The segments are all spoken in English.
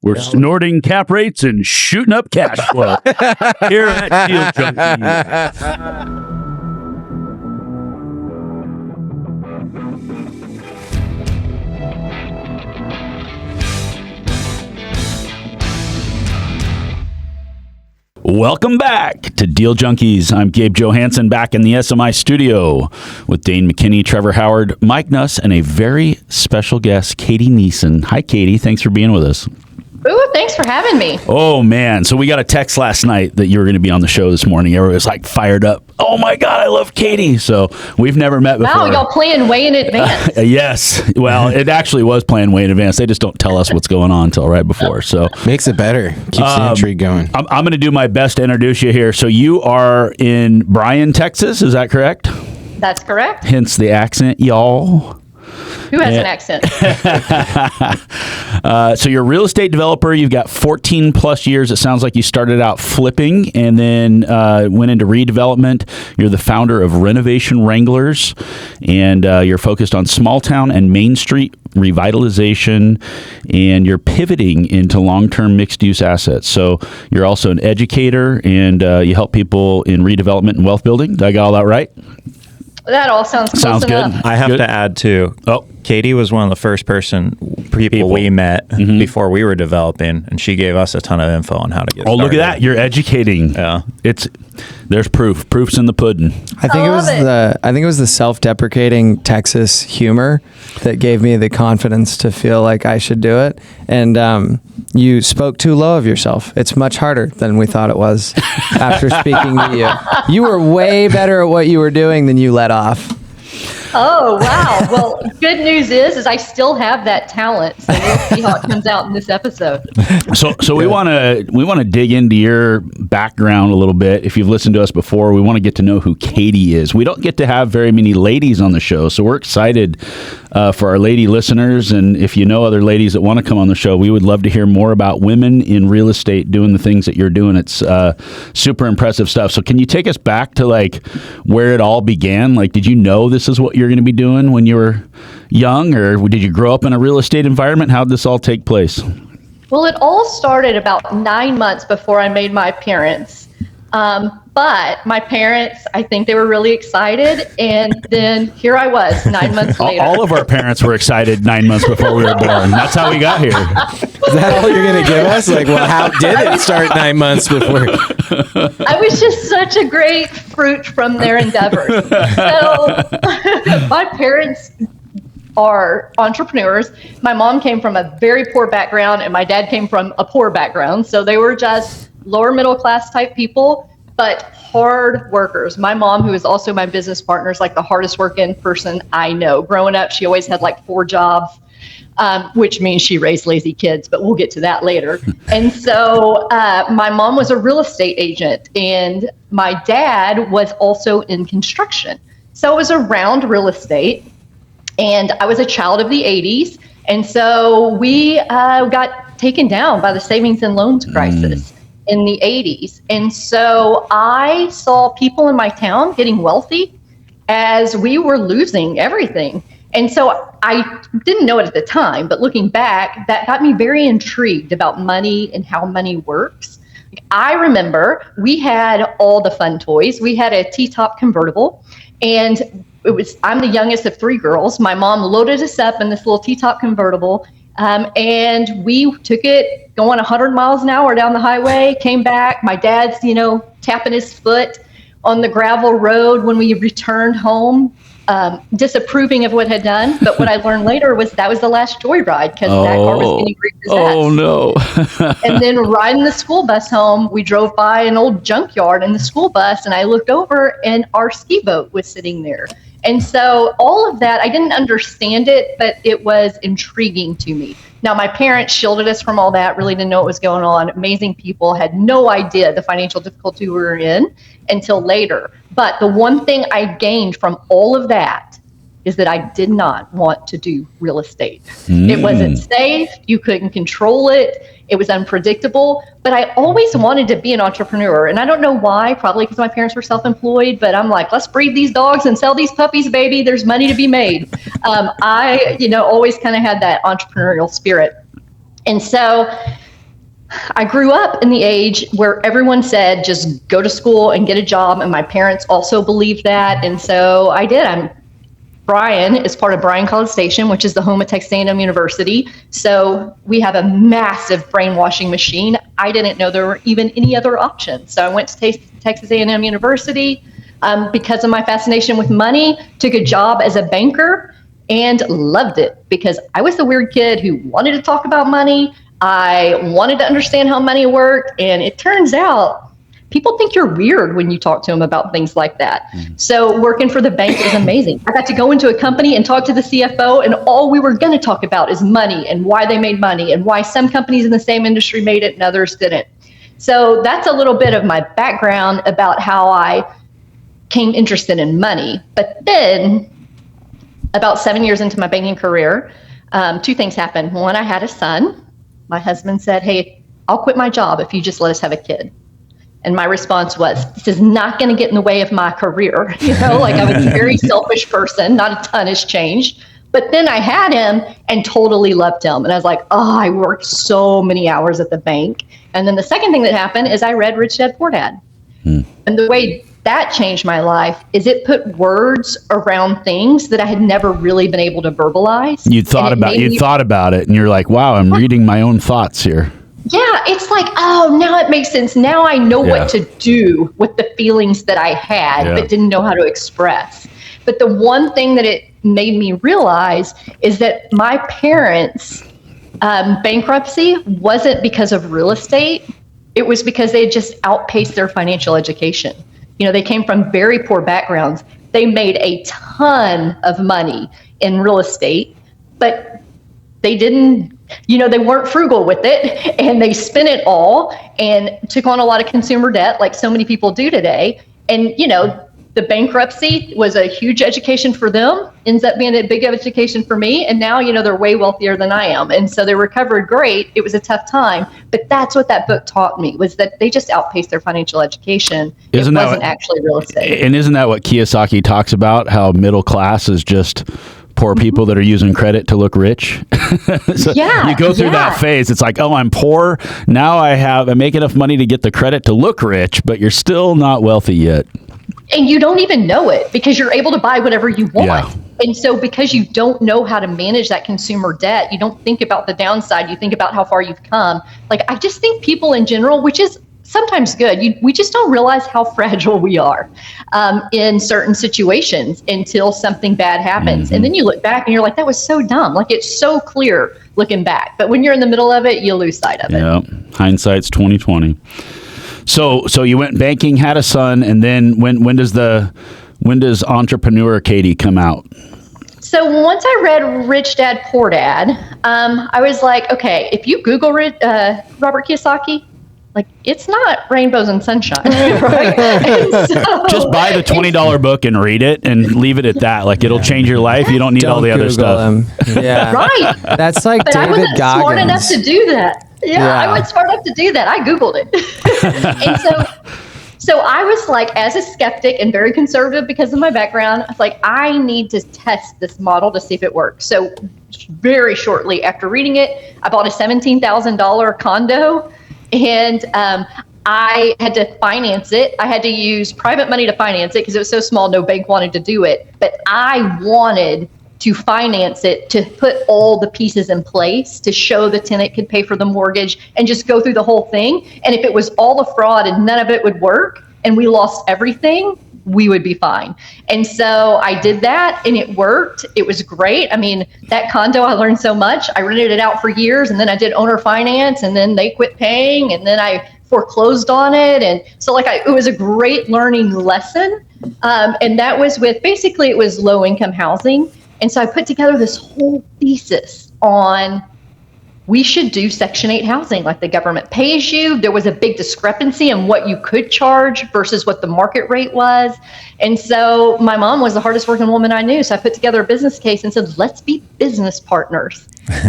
We're snorting cap rates and shooting up cash flow here at Deal Junkies. Welcome back to Deal Junkies. I'm Gabe Johansson back in the SMI studio with Dane McKinney, Trevor Howard, Mike Nuss, and a very special guest, Katie Neason. Hi, Katie. Thanks for being with us. Ooh, thanks for having me. Oh, man. So we got a text last night that you were going to be on the show this morning. Everyone was like fired up. Oh, my God, I love Katie. So we've never met before. Wow, y'all playing way in advance. Yes. Well, it actually was playing way in advance. They just don't tell us what's going on until right before. So makes it better. Keeps the intrigue going. I'm going to do my best to introduce you here. So you are in Bryan, Texas. Is that correct? That's correct. Hence the accent, y'all. Who has an accent? So you're a real estate developer. You've got 14 plus years. It sounds like you started out flipping and then went into redevelopment. You're the founder of Renovation Wranglers, and you're focused on small town and Main Street revitalization, and you're pivoting into long-term mixed-use assets. So you're also an educator, and you help people in redevelopment and wealth building. Did I got all that right? That all sounds close good. enough. I have to add too. Oh, Katie was one of the first people we met before we were developing, and she gave us a ton of info on how to get started. Oh, look at that! You're educating. Yeah, there's proof. Proof's in the pudding. I think it was the self-deprecating Texas humor that gave me the confidence to feel like I should do it. And you spoke too low of yourself. It's much harder than we thought it was after speaking to you. You were way better at what you were doing than you let off. Oh, wow. Well, good news is I still have that talent. So we'll see how it comes out in this episode. So we want to dig into your background a little bit. If you've listened to us before, we want to get to know who Katie is. We don't get to have very many ladies on the show, so we're excited for our lady listeners. And if you know other ladies that want to come on the show, we would love to hear more about women in real estate doing the things that you're doing. It's super impressive stuff. So can you take us back to like where it all began? Like, did you know this is what you're going to be doing when you were young, or did you grow up in a real estate environment? How did this all take place? Well, it all started about 9 months before I made my appearance. But my parents, I think they were really excited. And then here I was 9 months later. All of our parents were excited 9 months before we were born. That's how we got here. Is that all you're going to give us? Like, well, how did it start 9 months before? I was just such a great fruit from their endeavors. So my parents are entrepreneurs. My mom came from a very poor background and my dad came from a poor background. So they were just lower middle class type people, but hard workers. My mom, who is also my business partner, is like the hardest working person I know. Growing up, she always had like 4 jobs, which means she raised lazy kids, but we'll get to that later. And so my mom was a real estate agent and my dad was also in construction. So I was around real estate and I was a child of the 80s. And so we got taken down by the savings and loans crisis in the 80s. And so I saw people in my town getting wealthy as we were losing everything. And so I didn't know it at the time, but looking back, that got me very intrigued about money and how money works. I remember we had all the fun toys. We had a T-top convertible, and I'm the youngest of 3 girls. My mom loaded us up in this little T-top convertible, and we took it going 100 miles an hour down the highway, came back. My dad's, tapping his foot on the gravel road when we returned home, disapproving of what had done. But what I learned later was that was the last joyride because that car was getting repossessed. Oh, no. And then riding the school bus home, we drove by an old junkyard in the school bus, and I looked over and our ski boat was sitting there. And so all of that, I didn't understand it, but it was intriguing to me. Now, my parents shielded us from all that, really didn't know what was going on. Amazing people, had no idea the financial difficulty we were in until later. But the one thing I gained from all of that is that I did not want to do real estate. It wasn't safe. You couldn't control it. It was unpredictable. But I always wanted to be an entrepreneur. And I don't know why, probably because my parents were self-employed. But I'm like, let's breed these dogs and sell these puppies, baby. There's money to be made. I, always kind of had that entrepreneurial spirit. And so I grew up in the age where everyone said, just go to school and get a job. And my parents also believed that. And so I did. Bryan is part of Bryan College Station, which is the home of Texas A&M University. So we have a massive brainwashing machine. I didn't know there were even any other options. So I went to Texas A&M University because of my fascination with money, took a job as a banker and loved it because I was the weird kid who wanted to talk about money. I wanted to understand how money worked. And it turns out people think you're weird when you talk to them about things like that. So working for the bank was amazing. I got to go into a company and talk to the CFO, and all we were going to talk about is money and why they made money and why some companies in the same industry made it and others didn't. So that's a little bit of my background about how I came interested in money. But then about 7 years into my banking career, two things happened. One, I had a son. My husband said, hey, I'll quit my job if you just let us have a kid. And my response was, this is not going to get in the way of my career. Like I was a very selfish person, not a ton has changed. But then I had him and totally loved him. And I was like, oh, I worked so many hours at the bank. And then the second thing that happened is I read Rich Dad Poor Dad. And the way that changed my life is it put words around things that I had never really been able to verbalize. You thought about it and you're like, wow, I'm reading my own thoughts here. Yeah, it's like, oh, now it makes sense. Now I know what to do with the feelings that I had but didn't know how to express. But the one thing that it made me realize is that my parents' bankruptcy wasn't because of real estate. It was because they had just outpaced their financial education. They came from very poor backgrounds. They made a ton of money in real estate, but they didn't, they weren't frugal with it, and they spent it all and took on a lot of consumer debt like so many people do today. And, the bankruptcy was a huge education for them, ends up being a big education for me. And now, they're way wealthier than I am. And so they recovered great. It was a tough time. But that's what that book taught me, was that they just outpaced their financial education. It wasn't actually real estate. And isn't that what Kiyosaki talks about, how middle class is just poor people that are using credit to look rich? So you go through that phase. It's like, oh, I'm poor. Now I make enough money to get the credit to look rich, but you're still not wealthy yet. And you don't even know it because you're able to buy whatever you want. Yeah. And so because you don't know how to manage that consumer debt, you don't think about the downside. You think about how far you've come. Like, I just think people in general, which is sometimes good, we just don't realize how fragile we are in certain situations until something bad happens. And then you look back and you're like, that was so dumb. Like, it's so clear looking back. But when you're in the middle of it, you lose sight of it. Yeah, hindsight's 20/20. So you went banking, had a son, and then when does Entrepreneur Katie come out? So once I read Rich Dad Poor Dad, I was like, okay, if you Google Robert Kiyosaki, like, it's not rainbows and sunshine, right? Just buy the $20 book and read it and leave it at that. Like, it'll change your life. You don't need all the other stuff. Yeah, right. That's like but David I wasn't Goggins. smart enough to do that. Yeah, I wasn't smart enough to do that. I Googled it. And so I was like, as a skeptic and very conservative because of my background, I was like, I need to test this model to see if it works. So very shortly after reading it, I bought a $17,000 condo, and I had to finance it. I had to use private money to finance it because it was so small, no bank wanted to do it. But I wanted to finance it, to put all the pieces in place, to show the tenant could pay for the mortgage and just go through the whole thing. And if it was all a fraud and none of it would work and we lost everything, we would be fine. And so I did that and it worked. It was great. I mean, that condo, I learned so much. I rented it out for years, and then I did owner finance, and then they quit paying, and then I foreclosed on it. And so it was a great learning lesson. And that was basically it was low income housing. And so I put together this whole thesis on we should do Section 8 housing like the government pays you. There was a big discrepancy in what you could charge versus what the market rate was. And so my mom was the hardest working woman I knew. So I put together a business case and said, let's be business partners.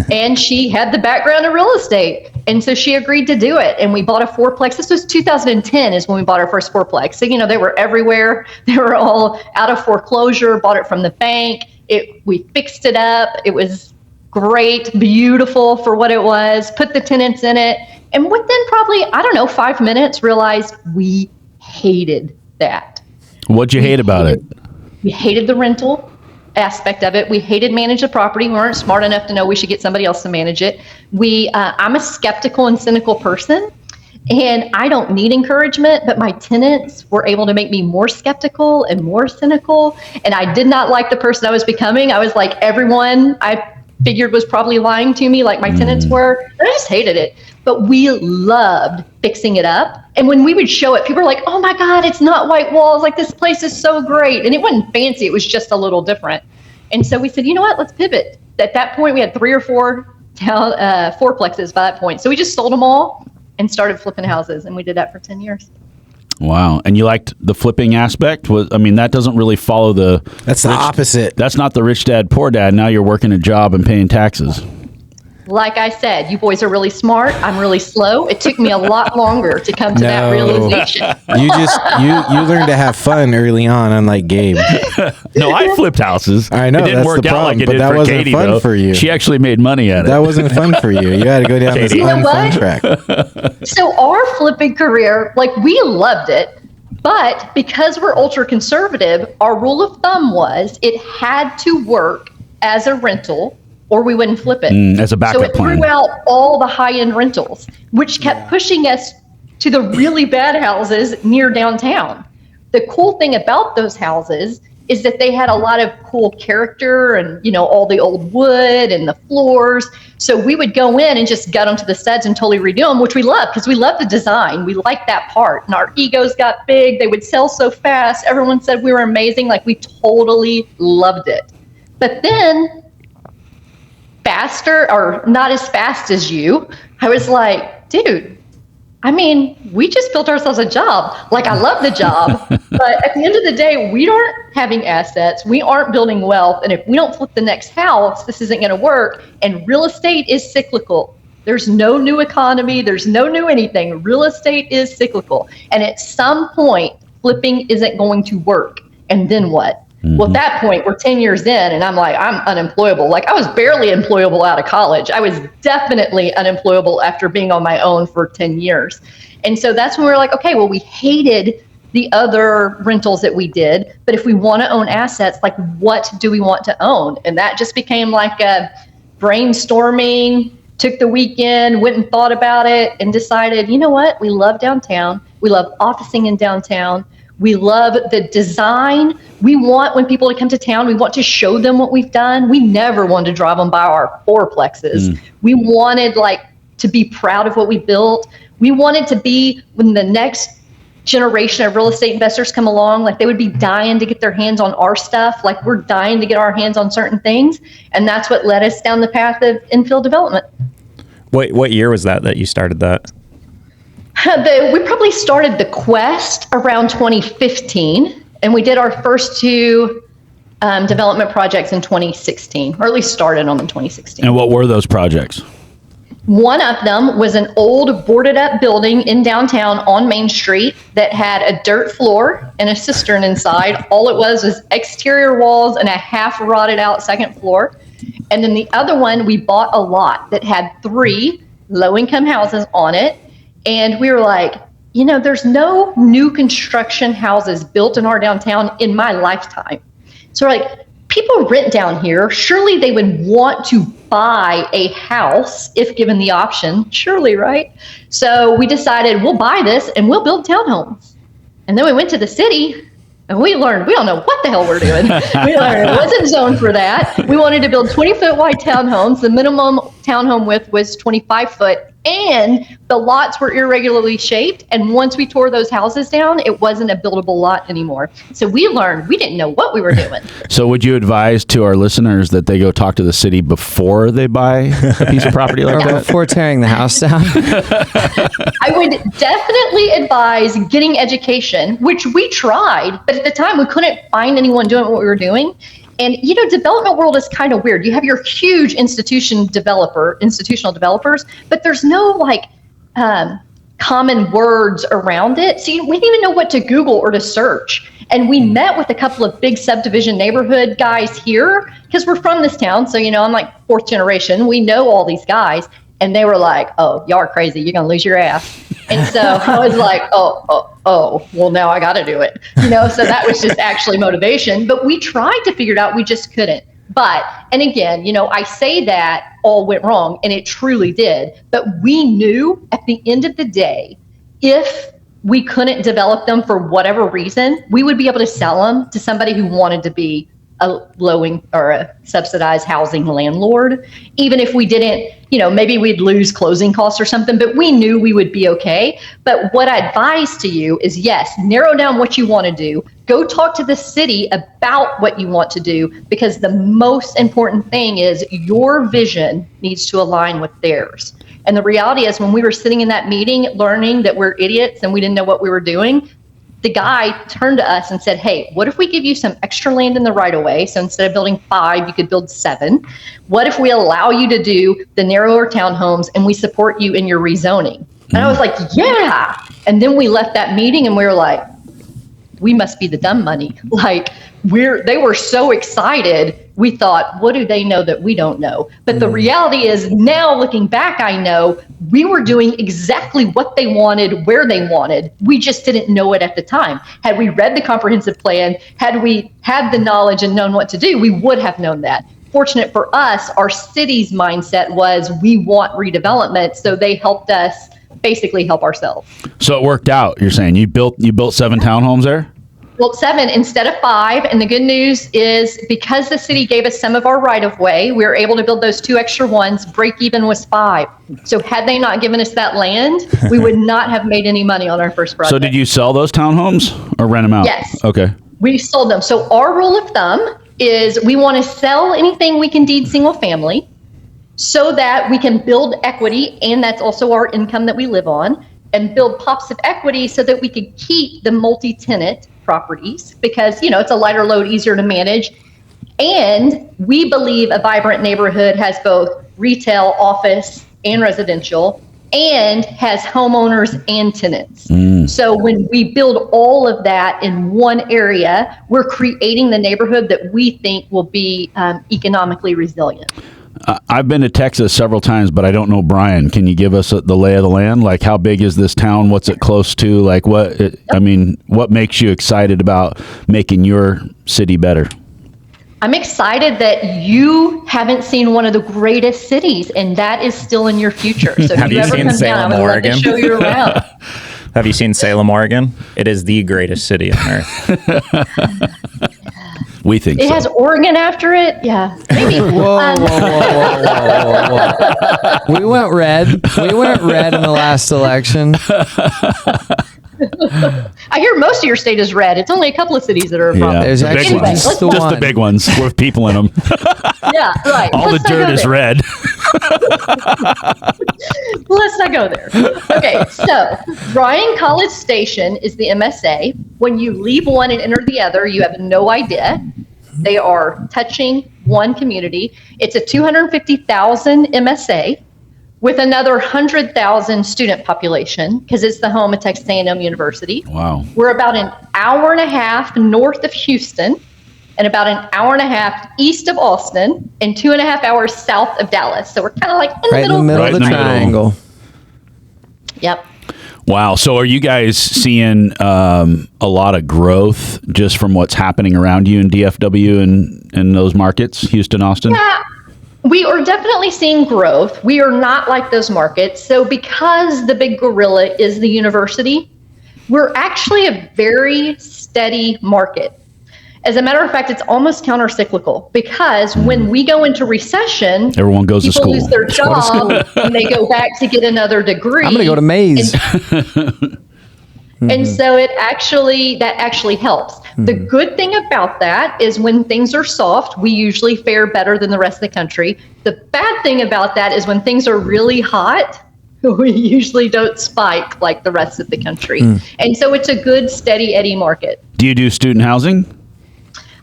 And she had the background in real estate. And so she agreed to do it. And we bought a fourplex. This was 2010 is when we bought our first fourplex. So, they were everywhere. They were all out of foreclosure, bought it from the bank. We fixed it up. It was great, beautiful for what it was, put the tenants in it, And within probably, I don't know, 5 minutes, realized we hated that. What'd you hate about it? We hated the rental aspect of it. We hated manage the property. We weren't smart enough to know we should get somebody else to manage it. I'm a skeptical and cynical person, and I don't need encouragement, but my tenants were able to make me more skeptical and more cynical. And I did not like the person I was becoming. I was like everyone I figured was probably lying to me, like my tenants were. And I just hated it. But we loved fixing it up. And when we would show it, people were like, oh my God, it's not white walls. Like, this place is so great. And it wasn't fancy. It was just a little different. And so we said, you know what, let's pivot. At that point, we had 3 or 4 fourplexes by that point. So we just sold them all and started flipping houses. And we did that for 10 years. Wow. And you liked the flipping aspect? That doesn't really follow the... That's the opposite. That's not the rich dad, poor dad. Now you're working a job and paying taxes. Like I said, you boys are really smart. I'm really slow. It took me a lot longer to come to that realization. You learned to have fun early on, unlike Gabe. No, I flipped houses. I know, it didn't that's work the out problem, like it but did that for wasn't Katie, fun though. for you. She actually made money at it. That wasn't fun for you. You had to go down this Katie. unfun track. So our flipping career, like, we loved it, but because we're ultra conservative, our rule of thumb was it had to work as a rental or we wouldn't flip it. As a backup plan. So it plan. threw out all the high-end rentals, which kept pushing us to the really bad houses near downtown. The cool thing about those houses is that they had a lot of cool character and, all the old wood and the floors. So we would go in and just gut them to the studs and totally redo them, which we loved because we loved the design. We liked that part. And our egos got big. They would sell so fast. Everyone said we were amazing. Like, we totally loved it. But then, faster or not as fast as you, I was like, dude, we just built ourselves a job. Like, I love the job, but at the end of the day, we aren't having assets. We aren't building wealth. And if we don't flip the next house, this isn't going to work. And real estate is cyclical. There's no new economy. There's no new anything. Real estate is cyclical. And at some point, flipping isn't going to work. And then what? Well, at that point, we're 10 years in, and I'm like, I'm unemployable. Like, I was barely employable out of college. I was definitely unemployable after being on my own for 10 years. And so that's when we were like, okay, well, we hated the other rentals that we did, but if we want to own assets, like, what do we want to own? And that just became like a brainstorming, took the weekend, went and thought about it, and decided, you know what? We love downtown. We love officing in downtown. We love the design. We want, when people come to town, we want to show them what we've done. We never wanted to drive them by our fourplexes. We wanted, to be proud of what we built. We wanted to be, when the next generation of real estate investors come along, like, they would be dying to get their hands on our stuff. Like, we're dying to get our hands on certain things. And that's what led us down the path of infill development. What year was that you started that? We probably started the quest around 2015, and we did our first 2 development projects in 2016, or at least started on them in 2016. And what were those projects? One of them was an old boarded up building in downtown on Main Street that had a dirt floor and a cistern inside. All it was exterior walls and a half rotted out second floor. And then the other one, we bought a lot that had 3 low-income houses on it. And we were like, there's no new construction houses built in our downtown in my lifetime. So we're like, people rent down here. Surely they would want to buy a house if given the option. Surely, right? So we decided we'll buy this and we'll build townhomes. And then we went to the city and we learned we don't know what the hell we're doing. We learned it wasn't zoned for that. We wanted to build 20-foot wide townhomes. The minimum townhome width was 25 foot. And the lots were irregularly shaped. And once we tore those houses down, it wasn't a buildable lot anymore. So we learned we didn't know what we were doing. So would you advise to our listeners that they go talk to the city before they buy a piece of property like Or that? before tearing the house down? I would definitely advise getting education, which we tried. But at the time, we couldn't find anyone doing what we were doing. And, development world is kind of weird. You have your huge institutional developers, but there's no common words around it. So we didn't even know what to Google or to search. And we met with a couple of big subdivision neighborhood guys here because we're from this town. So, I'm like 4th generation. We know all these guys. And they were like, oh, y'all are crazy. You're going to lose your ass. And so I was like, oh, well, now I got to do it. So that was just actually motivation. But we tried to figure it out. We just couldn't. And again, I say that all went wrong, and it truly did. But we knew at the end of the day, if we couldn't develop them for whatever reason, we would be able to sell them to somebody who wanted to be a or a subsidized housing landlord. Even if we didn't, maybe we'd lose closing costs or something, but we knew we would be okay. But what I advise to you is, yes, narrow down what you want to do. Go talk to the city about what you want to do, because the most important thing is your vision needs to align with theirs. And the reality is, when we were sitting in that meeting learning that we're idiots and we didn't know what we were doing, the guy turned to us and said, hey, what if we give you some extra land in the right of way? So instead of building 5, you could build 7. What if we allow you to do the narrower townhomes and we support you in your rezoning? And I was like, yeah. And then we left that meeting and we were like, we must be the dumb money. Like, they were so excited. We thought, what do they know that we don't know? But the reality is, now looking back, I know we were doing exactly what they wanted, where they wanted. We just didn't know it at the time. Had we read the comprehensive plan, had we had the knowledge and known what to do, we would have known that. Fortunate for us, our city's mindset was, we want redevelopment. So they helped us basically help ourselves. So it worked out. You're saying you built 7 townhomes there? Well, 7 instead of 5. And the good news is, because the city gave us some of our right of way, we were able to build those 2 extra ones. Break even was 5. So had they not given us that land, we would not have made any money on our first project. So did you sell those townhomes or rent them out? Yes. Okay. We sold them. So our rule of thumb is, we want to sell anything we can deed single family so that we can build equity. And that's also our income that we live on, and build pops of equity so that we could keep the multi-tenant properties, because it's a lighter load, easier to manage. And we believe a vibrant neighborhood has both retail, office, and residential, and has homeowners and tenants. So when we build all of that in one area, we're creating the neighborhood that we think will be economically resilient. I've been to Texas several times, but I don't know Bryan. Can you give us the lay of the land? Like, how big is this town? What's it close to? Like, what makes you excited about making your city better? I'm excited that you haven't seen one of the greatest cities, and that is still in your future. So if Have you ever seen come Salem, down, I would love Oregon? to show you around. Have you seen Salem, Oregon? It is the greatest city on earth. We think It so. has Oregon after it. Yeah, maybe. Whoa. We went red. We went red in the last election. I hear most of your state is red. It's only a couple of cities that are a problem. There's the big actually ones. just the Just one. the big ones with people in them. Yeah, right. All Let's the not dirt go is there. red. Let's not go there. Okay, so Bryan College Station is the MSA. When you leave one and enter the other, you have no idea. They are touching one community. It's a 250,000 MSA with another 100,000 student population, because it's the home of Texas A&M University. Wow. We're about an hour and a half north of Houston, and about an hour and a half east of Austin, and 2.5 hours south of Dallas. So we're kind of like in the Right in middle. the middle Right of in the the middle. triangle. Yep. Wow. So are you guys seeing a lot of growth just from what's happening around you in DFW and in those markets, Houston, Austin? Yeah, we are definitely seeing growth. We are not like those markets. So because the big gorilla is the university, we're actually a very steady market. As a matter of fact, it's almost counter-cyclical, because when we go into recession, Everyone goes to people school. lose their job and they go back to get another degree. I'm going to go to Maze. And so that actually helps. The good thing about that is, when things are soft, we usually fare better than the rest of the country. The bad thing about that is, when things are really hot, we usually don't spike like the rest of the country. And so it's a good, steady Eddie market. Do you do student housing?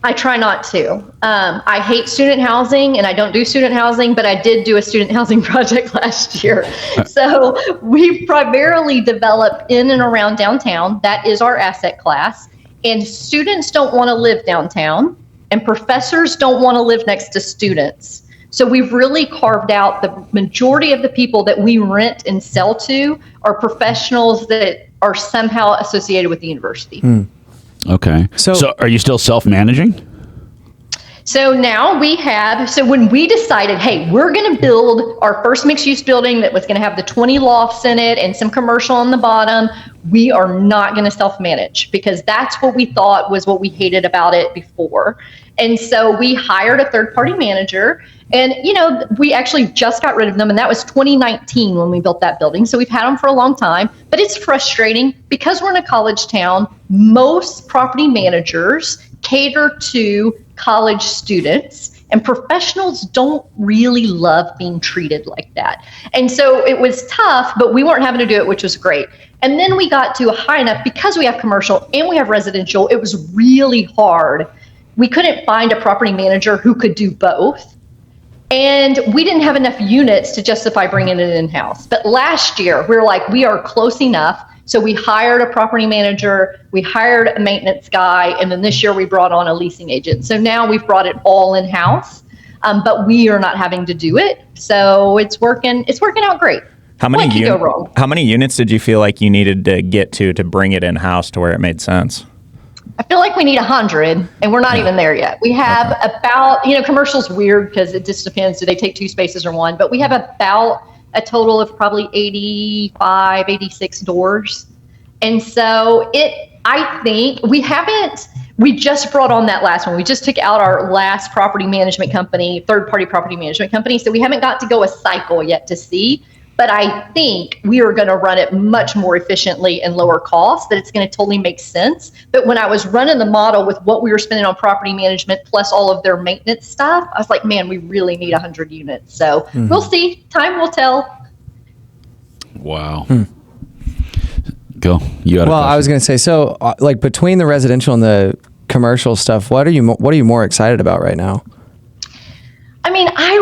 I try not to. I hate student housing, and I don't do student housing, but I did do a student housing project last year. So we primarily develop in and around downtown. That is our asset class. And students don't want to live downtown, and professors don't want to live next to students. So we've really carved out the majority of the people that we rent and sell to are professionals that are somehow associated with the university. Okay. So are you still self-managing? So now when we decided, hey, we're going to build our first mixed-use building that was going to have the 20 lofts in it and some commercial on the bottom, we are not going to self-manage because that's what we thought was what we hated about it before. And so we hired a third-party manager, and, we actually just got rid of them, and that was 2019 when we built that building. So we've had them for a long time, but it's frustrating because we're in a college town. Most property managers cater to college students, and professionals don't really love being treated like that. And so it was tough, but we weren't having to do it, which was great. And then we got to a high enough, because we have commercial and we have residential, it was really hard. We couldn't find a property manager who could do both. And we didn't have enough units to justify bringing it in-house. But last year, we were like, we are close enough. So we hired a property manager, we hired a maintenance guy, and then this year we brought on a leasing agent. So now we've brought it all in-house, but we are not having to do it. So it's working out great. How many units did you feel like you needed to get to bring it in-house to where it made sense? I feel like we need 100, and we're not even there yet. We have about, commercial's weird because it just depends. Do they take 2 spaces or 1? But we have about a total of probably 85, 86 doors. And so I think we just brought on that last one. We just took out our last property management company, third-party property management company. So we haven't got to go a cycle yet to see. But I think we are going to run it much more efficiently and lower cost, that it's going to totally make sense. But when I was running the model with what we were spending on property management plus all of their maintenance stuff, I was like, man, we really need 100 units. So we'll see. Time will tell. Wow. Go. I was going to say, so like between the residential and the commercial stuff, what are you more excited about right now? I mean, I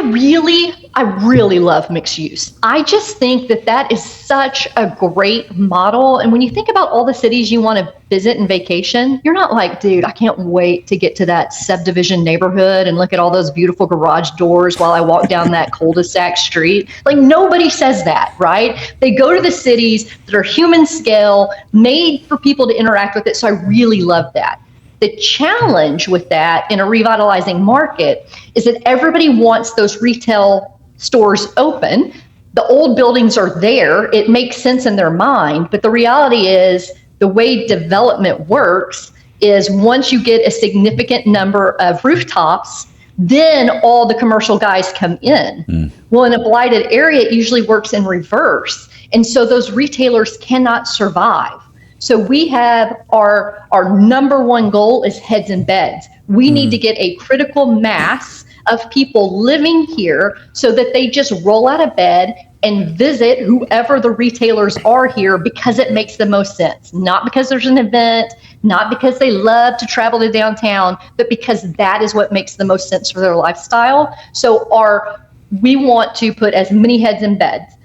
really love mixed use. I just think that is such a great model. And when you think about all the cities you want to visit and vacation, you're not like, dude, I can't wait to get to that subdivision neighborhood and look at all those beautiful garage doors while I walk down that cul-de-sac street. Like, nobody says that, right? They go to the cities that are human scale, made for people to interact with it. So I really love that. The challenge with that in a revitalizing market is that everybody wants those retail stores open. The old buildings are there. It makes sense in their mind. But the reality is the way development works is once you get a significant number of rooftops, then all the commercial guys come in. Well, in a blighted area, it usually works in reverse. And so those retailers cannot survive. So we have our number one goal is heads and beds. We need to get a critical mass of people living here so that they just roll out of bed and visit whoever the retailers are here because it makes the most sense. Not because there's an event, not because they love to travel to downtown, but because that is what makes the most sense for their lifestyle. So we want to put as many heads in beds.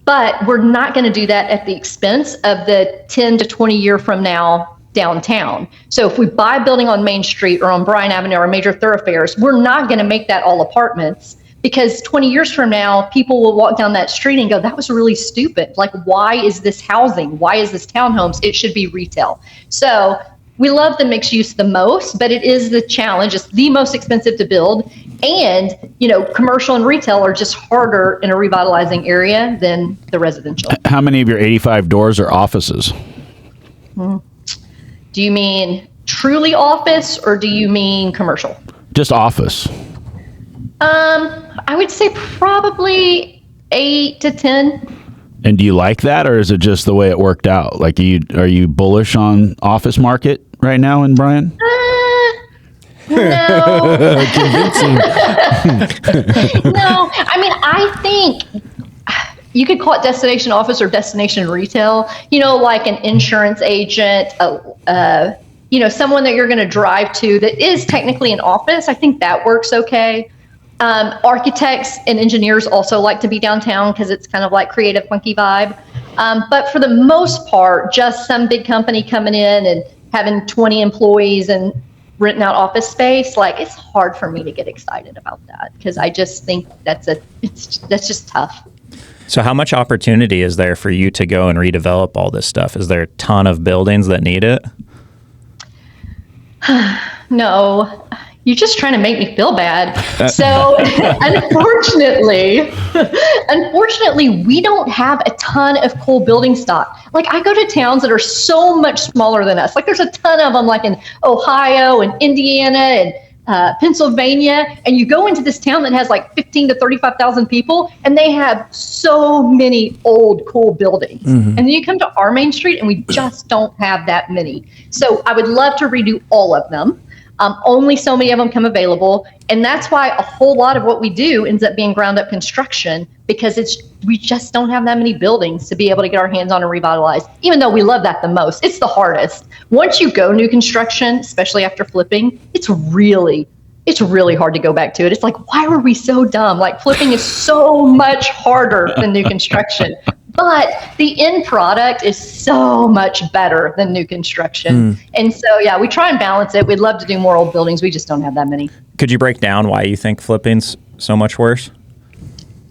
But we're not going to do that at the expense of the 10 to 20 year from now downtown. So if we buy a building on Main Street or on Bryan Avenue or major thoroughfares, we're not going to make that all apartments, because 20 years from now, people will walk down that street and go, that was really stupid. Like, why is this housing? Why is this townhomes? It should be retail. So we love the mixed use the most, but it is the challenge. It's the most expensive to build. And, commercial and retail are just harder in a revitalizing area than the residential. How many of your 85 doors are offices? Do you mean truly office or do you mean commercial? Just office. I would say probably 8 to 10. And do you like that, or is it just the way it worked out? Like, are you bullish on office market right now in Bryan? No. Convincing. No. I mean, I think you could call it destination office or destination retail, like an insurance agent, someone that you're going to drive to that is technically an office. I think that works okay. Architects and engineers also like to be downtown because it's kind of like creative, funky vibe. But for the most part, just some big company coming in and having 20 employees and renting out office space, like it's hard for me to get excited about that because I just think that's just tough. So how much opportunity is there for you to go and redevelop all this stuff? Is there a ton of buildings that need it? No, you're just trying to make me feel bad. So unfortunately, we don't have a ton of cool building stock. Like I go to towns that are so much smaller than us. Like there's a ton of them like in Ohio and Indiana and Pennsylvania, and you go into this town that has like 15 to 35,000 people, and they have so many old, cool buildings. And then you come to our main street, and we just don't have that many. So I would love to redo all of them. Only so many of them come available, and that's why a whole lot of what we do ends up being ground up construction because we just don't have that many buildings to be able to get our hands on and revitalize. Even though we love that the most, it's the hardest. Once you go new construction, especially after flipping, it's really hard to go back to it. It's like, why were we so dumb? Like flipping is so much harder than new construction. But the end product is so much better than new construction. And so, yeah, we try and balance it. We'd love to do more old buildings. We just don't have that many. Could you break down why you think flipping's so much worse?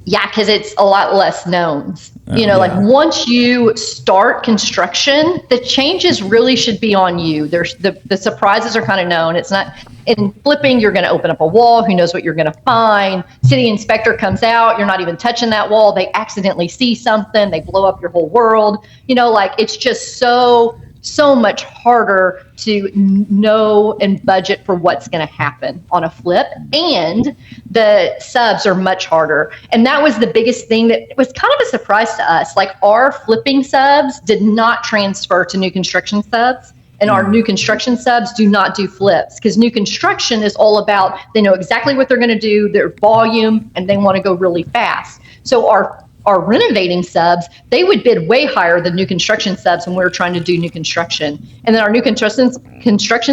Yeah, because it's a lot less knowns. Like once you start construction, the changes really should be on you. There's the surprises are kind of known. It's not in flipping, you're going to open up a wall. Who knows what you're going to find? City inspector comes out. You're not even touching that wall. They accidentally see something. They blow up your whole world. It's just so much harder to know and budget for what's going to happen on a flip, and the subs are much harder. And that was the biggest thing that was kind of a surprise to us. Like our flipping subs did not transfer to new construction subs, and our new construction subs do not do flips because new construction is all about, they know exactly what they're going to do, their volume, and they want to go really fast. So our renovating subs, they would bid way higher than new construction subs when we were trying to do new construction. And then our new construction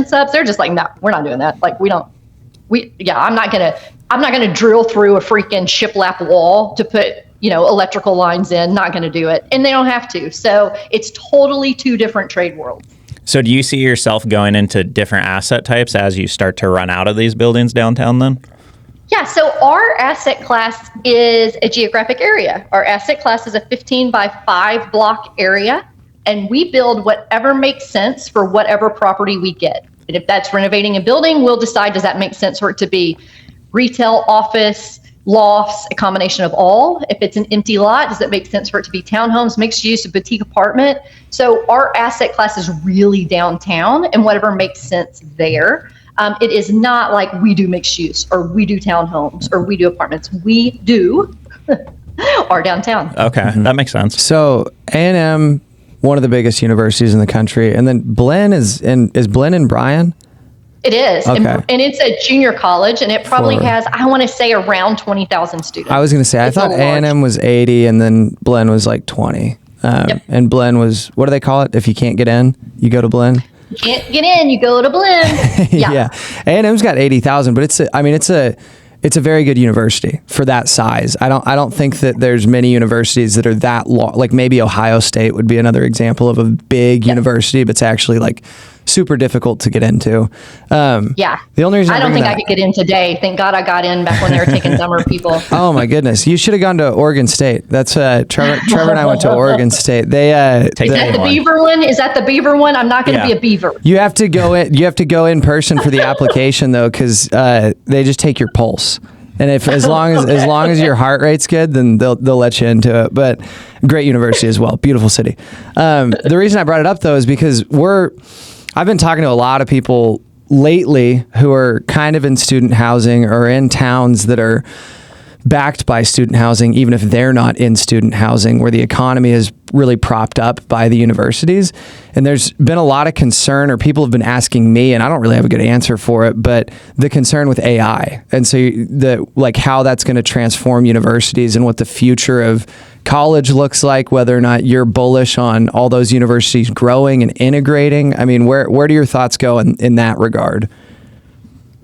subs, they're just like, no, we're not doing that. Like I'm not gonna drill through a freaking shiplap wall to put, electrical lines in, not gonna do it. And they don't have to. So it's totally two different trade worlds. So do you see yourself going into different asset types as you start to run out of these buildings downtown then? Yeah, so our asset class is a geographic area. Our asset class is a 15 by 5 block area, and we build whatever makes sense for whatever property we get. And if that's renovating a building, we'll decide, does that make sense for it to be retail, office, lofts, a combination of all? If it's an empty lot, does it make sense for it to be townhomes, mixed use, a boutique apartment? So our asset class is really downtown and whatever makes sense there. It is not like we do mixed use or we do townhomes or we do apartments. We do our downtown. Okay, that makes sense. So A&M, one of the biggest universities in the country, and then Blinn is Blinn in Bryan? It is, okay. and it's a junior college, and it probably has, I want to say, around 20,000 students. I was going to say, I thought A&M was 80, and then Blinn was like 20. Yep. And Blinn was, what do they call it? If you can't get in, you go to Blinn. You can't get in, you go to Blinn. Yeah. A&M's got 80,000, but it's a very good university for that size. I don't think that there's many universities that are that long. Like maybe Ohio State would be another example of a big university, but it's actually like super difficult to get into. Yeah. The only reason I don't think I could get in today. Thank God I got in back when they were taking dumber people. Oh my goodness. You should have gone to Oregon State. That's Trevor and I went to Oregon State. Is that the Beaver one? Is that the Beaver one? I'm not going to be a Beaver. You have to go in. You have to go in person for the application though, because they just take your pulse. And if as long as your heart rate's good, then they'll let you into it. But great university as well, beautiful city. The reason I brought it up though is because I've been talking to a lot of people lately who are kind of in student housing or in towns that are backed by student housing, even if they're not in student housing, where the economy is really propped up by the universities. And there's been a lot of concern, or people have been asking me, and I don't really have a good answer for it, but the concern with AI. And so how that's going to transform universities and what the future of college looks like, whether or not you're bullish on all those universities growing and integrating. I mean, where do your thoughts go in that regard?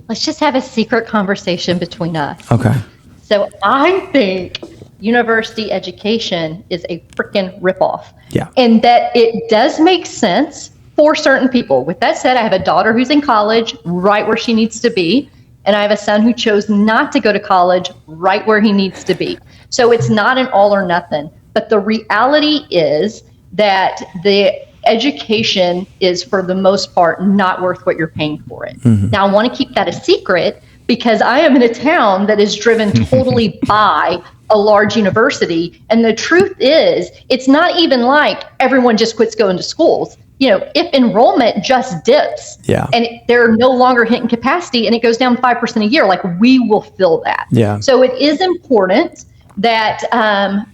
Let's just have a secret conversation between us. Okay. So I think university education is a freaking ripoff. Yeah. And that it does make sense for certain people. With that said, I have a daughter who's in college right where she needs to be. And I have a son who chose not to go to college right where he needs to be. So it's not an all or nothing. But the reality is that the education is, for the most part, not worth what you're paying for it. Now, I want to keep that a secret because I am in a town that is driven totally by a large university. And the truth is, it's not even like everyone just quits going to schools. If enrollment just dips and they're no longer hitting capacity and it goes down 5% a year, like, we will fill that. So it is important that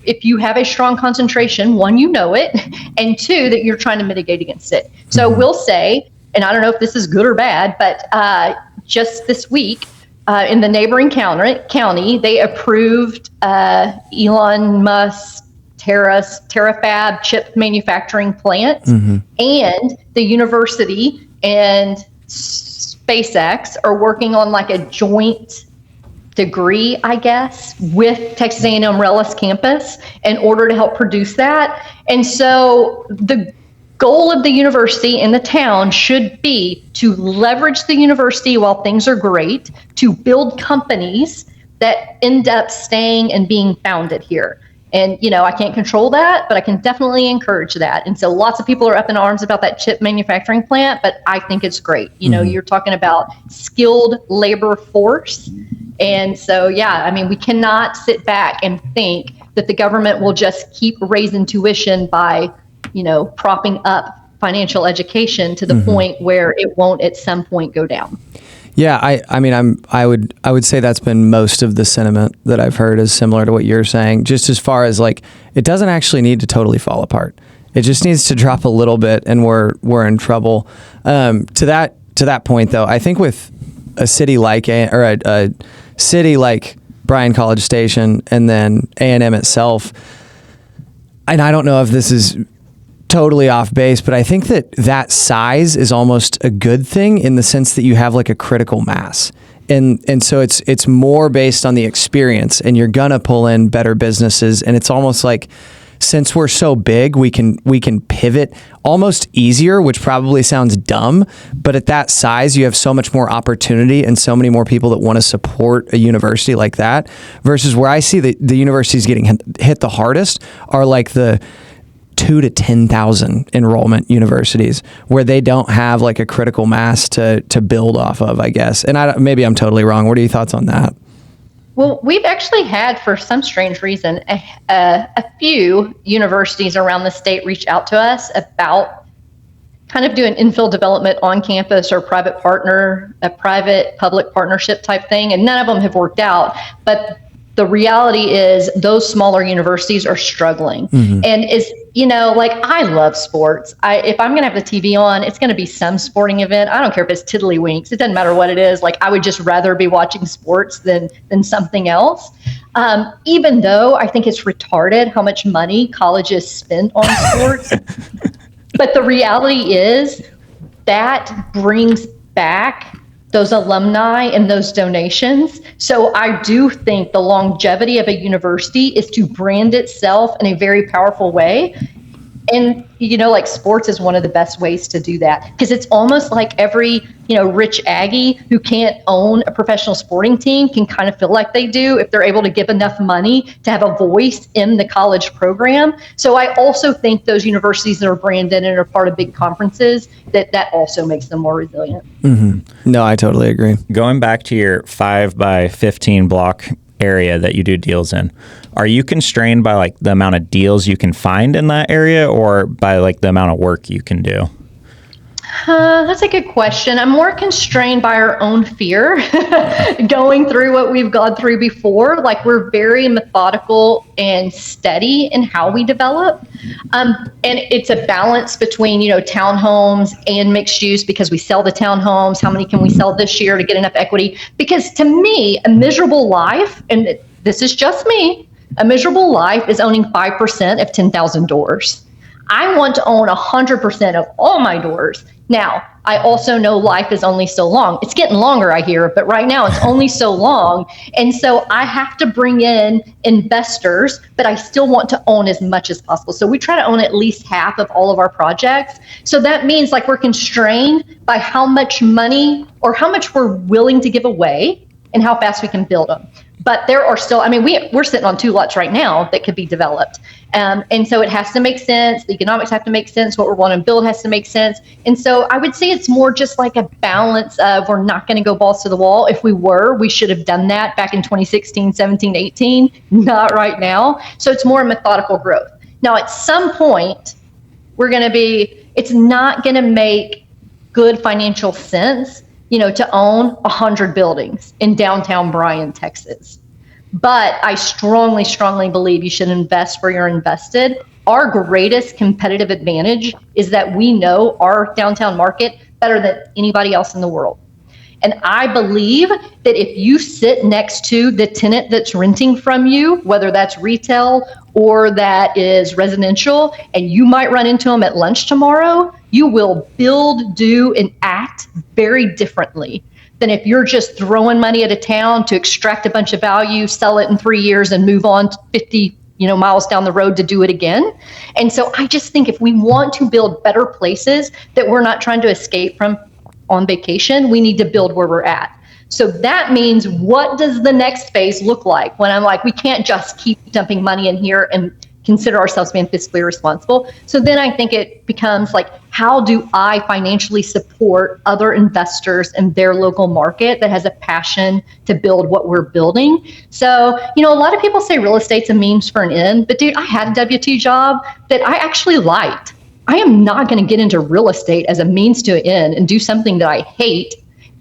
if you have a strong concentration, one, you know it, and two, that you're trying to mitigate against it. So we'll say, and I don't know if this is good or bad, but just this week in the neighboring county, they approved Elon Musk Terafab chip manufacturing plant, and the university and SpaceX are working on like a joint degree, I guess, with Texas A&M Rellis campus in order to help produce that. And so the goal of the university and the town should be to leverage the university while things are great, to build companies that end up staying and being founded here. And, I can't control that, but I can definitely encourage that. And so lots of people are up in arms about that chip manufacturing plant, but I think it's great. You're talking about skilled labor force. And so, we cannot sit back and think that the government will just keep raising tuition by, propping up financial education to the point where it won't at some point go down. Yeah, I would say that's been most of the sentiment that I've heard is similar to what you're saying. Just as far as like, it doesn't actually need to totally fall apart. It just needs to drop a little bit, and we're in trouble. To that point, though, I think with a city like a city like Bryan College Station and then A&M itself, and I don't know if this is totally off base, but I think that size is almost a good thing in the sense that you have like a critical mass. And so it's more based on the experience, and you're gonna pull in better businesses. And it's almost like, since we're so big, we can pivot almost easier, which probably sounds dumb, but at that size, you have so much more opportunity and so many more people that want to support a university like that, versus where I see the universities getting hit the hardest are like the 2,000 to 10,000 enrollment universities, where they don't have like a critical mass to build off of, I guess. And maybe I'm totally wrong. What are your thoughts on that? Well, we've actually had, for some strange reason, a few universities around the state reach out to us about kind of doing infill development on campus or a private-public partnership type thing, and none of them have worked out. But the reality is those smaller universities are struggling. And it's, I love sports. If I'm going to have the TV on, it's going to be some sporting event. I don't care if it's tiddlywinks. It doesn't matter what it is. Like, I would just rather be watching sports than something else. Even though I think it's retarded how much money colleges spend on sports. But the reality is that brings back those alumni and those donations. So I do think the longevity of a university is to brand itself in a very powerful way. And, like, sports is one of the best ways to do that, because it's almost like every, rich Aggie who can't own a professional sporting team can kind of feel like they do if they're able to give enough money to have a voice in the college program. So I also think those universities that are branded and are part of big conferences, that also makes them more resilient. No, I totally agree. Going back to your 5 by 15 block area that you do deals in, are you constrained by like the amount of deals you can find in that area, or by like the amount of work you can do? That's a good question. I'm more constrained by our own fear going through what we've gone through before. Like, we're very methodical and steady in how we develop. And it's a balance between, townhomes and mixed use, because we sell the townhomes. How many can we sell this year to get enough equity? Because to me, a miserable life, and this is just me, a miserable life is owning 5% of 10,000 doors. I want to own 100% of all my doors. Now, I also know life is only so long. It's getting longer, I hear, but right now it's only so long. And so I have to bring in investors, but I still want to own as much as possible. So we try to own at least half of all of our projects. So that means like we're constrained by how much money or how much we're willing to give away and how fast we can build them. But there are still, I mean, we're sitting on 2 lots right now that could be developed. And so it has to make sense. The economics have to make sense. What we're wanting to build has to make sense. And so I would say it's more just like a balance of we're not going to go balls to the wall. If we were, we should have done that back in 2016, 17, 18, not right now. So it's more methodical growth. Now, at some point, it's not going to make good financial sense, to own 100 buildings in downtown Bryan, Texas. But I strongly, strongly believe you should invest where you're invested. Our greatest competitive advantage is that we know our downtown market better than anybody else in the world. And I believe that if you sit next to the tenant that's renting from you, whether that's retail or that is residential, and you might run into them at lunch tomorrow, you will build, do, and act very differently than if you're just throwing money at a town to extract a bunch of value, sell it in 3 years, and move on 50 miles down the road to do it again. And so I just think if we want to build better places that we're not trying to escape from on vacation, we need to build where we're at. So that means, what does the next phase look like when I'm like, we can't just keep dumping money in here and consider ourselves being fiscally responsible. So then I think it becomes like, how do I financially support other investors in their local market that has a passion to build what we're building? So, a lot of people say real estate's a means for an end, but dude, I had a W-2 job that I actually liked. I am not going to get into real estate as a means to an end and do something that I hate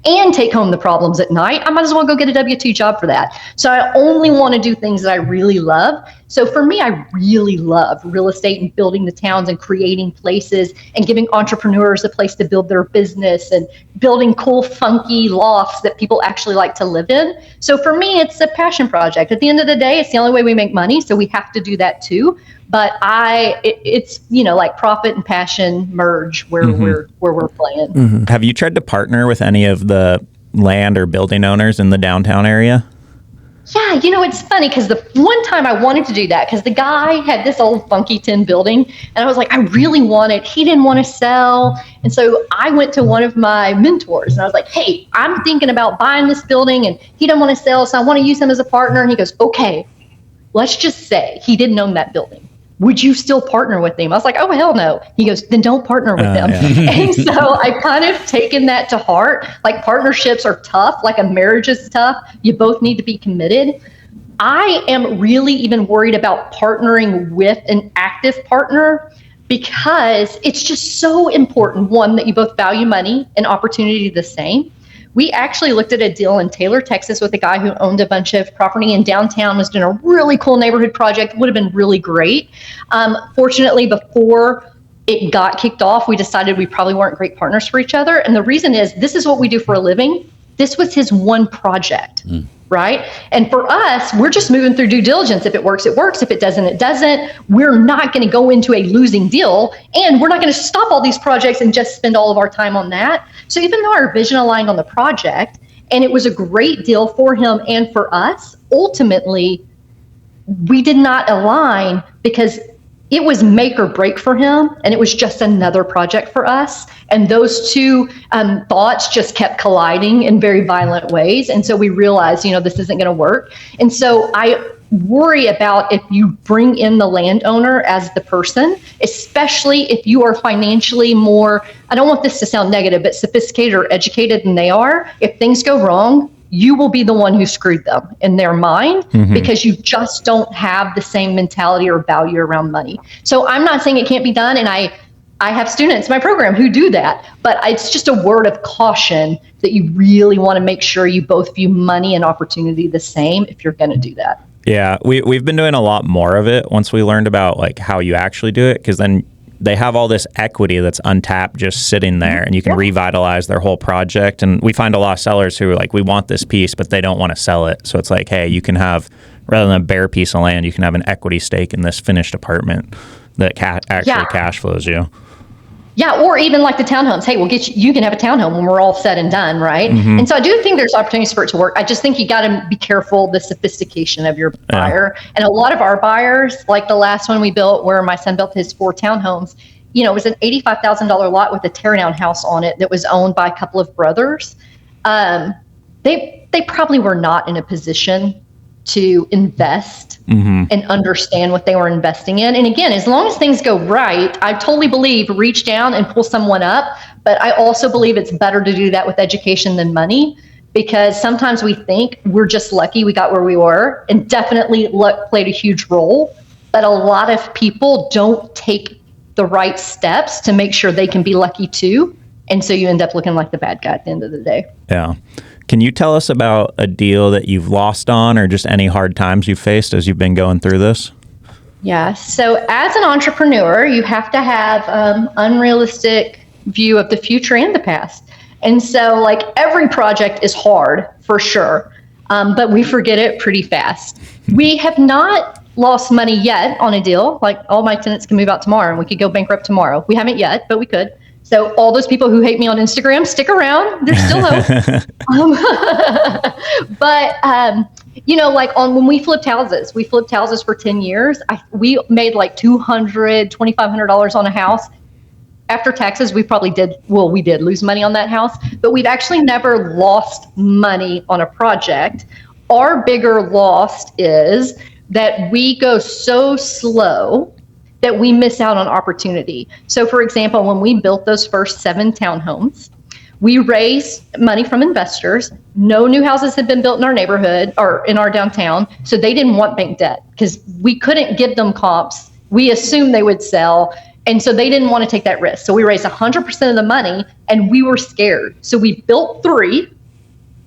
and take home the problems at night. I might as well go get a W-2 job for that. So I only want to do things that I really love. So for me, I really love real estate and building the towns and creating places and giving entrepreneurs a place to build their business and building cool, funky lofts that people actually like to live in. So for me, it's a passion project. At the end of the day, it's the only way we make money. So we have to do that too. But it's like profit and passion merge where we're playing. Mm-hmm. Have you tried to partner with any of the land or building owners in the downtown area? Yeah, it's funny because the one time I wanted to do that because the guy had this old funky tin building and I was like, I really want it. He didn't want to sell. And so I went to one of my mentors and I was like, hey, I'm thinking about buying this building and he didn't want to sell. So I want to use him as a partner. And he goes, okay, let's just say he didn't own that building. Would you still partner with him? I was like, oh, hell no. He goes, then don't partner with them. Yeah. And so I kind of taken that to heart. Like, partnerships are tough. Like, a marriage is tough. You both need to be committed. I am really even worried about partnering with an active partner because it's just so important, one, that you both value money and opportunity the same. We actually looked at a deal in Taylor, Texas with a guy who owned a bunch of property in downtown, was doing a really cool neighborhood project, would have been really great. Fortunately, before it got kicked off, we decided we probably weren't great partners for each other. And the reason is, this is what we do for a living. This was his one project, right? And for us, we're just moving through due diligence. If it works, it works. If it doesn't, it doesn't. We're not going to go into a losing deal, and we're not going to stop all these projects and just spend all of our time on that. So even though our vision aligned on the project, and it was a great deal for him and for us, ultimately, we did not align because it was make or break for him, and it was just another project for us. And those two thoughts just kept colliding in very violent ways. And so we realized, this isn't going to work. And so I worry about if you bring in the landowner as the person, especially if you are financially more, I don't want this to sound negative, but sophisticated or educated than they are. If things go wrong, you will be the one who screwed them in their mind because you just don't have the same mentality or value around money. So I'm not saying it can't be done. And I have students in my program who do that, but it's just a word of caution that you really want to make sure you both view money and opportunity the same if you're going to do that. Yeah, we've been doing a lot more of it once we learned about like how you actually do it, because then they have all this equity that's untapped just sitting there, and you can revitalize their whole project. And we find a lot of sellers who are like, we want this piece, but they don't want to sell it. So it's like, hey, you can have, rather than a bare piece of land, you can have an equity stake in this finished apartment. that actually cash flows you. Yeah, or even like the townhomes. Hey, we'll get you, you can have a townhome when we're all said and done, right? And so I do think there's opportunities for it to work. I just think you got to be careful the sophistication of your buyer. And a lot of our buyers, like the last one we built where my son built his 4 townhomes, it was an $85,000 lot with a teardown house on it that was owned by a couple of brothers. They probably were not in a position to invest and understand what they were investing in. And again, as long as things go right, I totally believe reach down and pull someone up. But I also believe it's better to do that with education than money, because sometimes we think we're just lucky we got where we were, and definitely luck played a huge role. But a lot of people don't take the right steps to make sure they can be lucky too. And so you end up looking like the bad guy at the end of the day. Yeah. Can you tell us about a deal that you've lost on, or just any hard times you've faced as you've been going through this? Yeah. So as an entrepreneur, you have to have unrealistic view of the future and the past. And so like every project is hard for sure, but we forget it pretty fast. We have not lost money yet on a deal. Like all my tenants can move out tomorrow and we could go bankrupt tomorrow. We haven't yet, but we could. So all those people who hate me on Instagram, stick around. There's still hope. Like when we flipped houses for 10 years. We made like $200, $2,500 on a house. After taxes, we did lose money on that house, but we've actually never lost money on a project. Our bigger loss is that we go so slow that we miss out on opportunity. So for example, when we built those first 7 townhomes, we raised money from investors. No new houses had been built in our neighborhood or in our downtown. So they didn't want bank debt because we couldn't give them comps. We assumed they would sell. And so they didn't want to take that risk. So we raised 100% of the money and we were scared. So we built 3,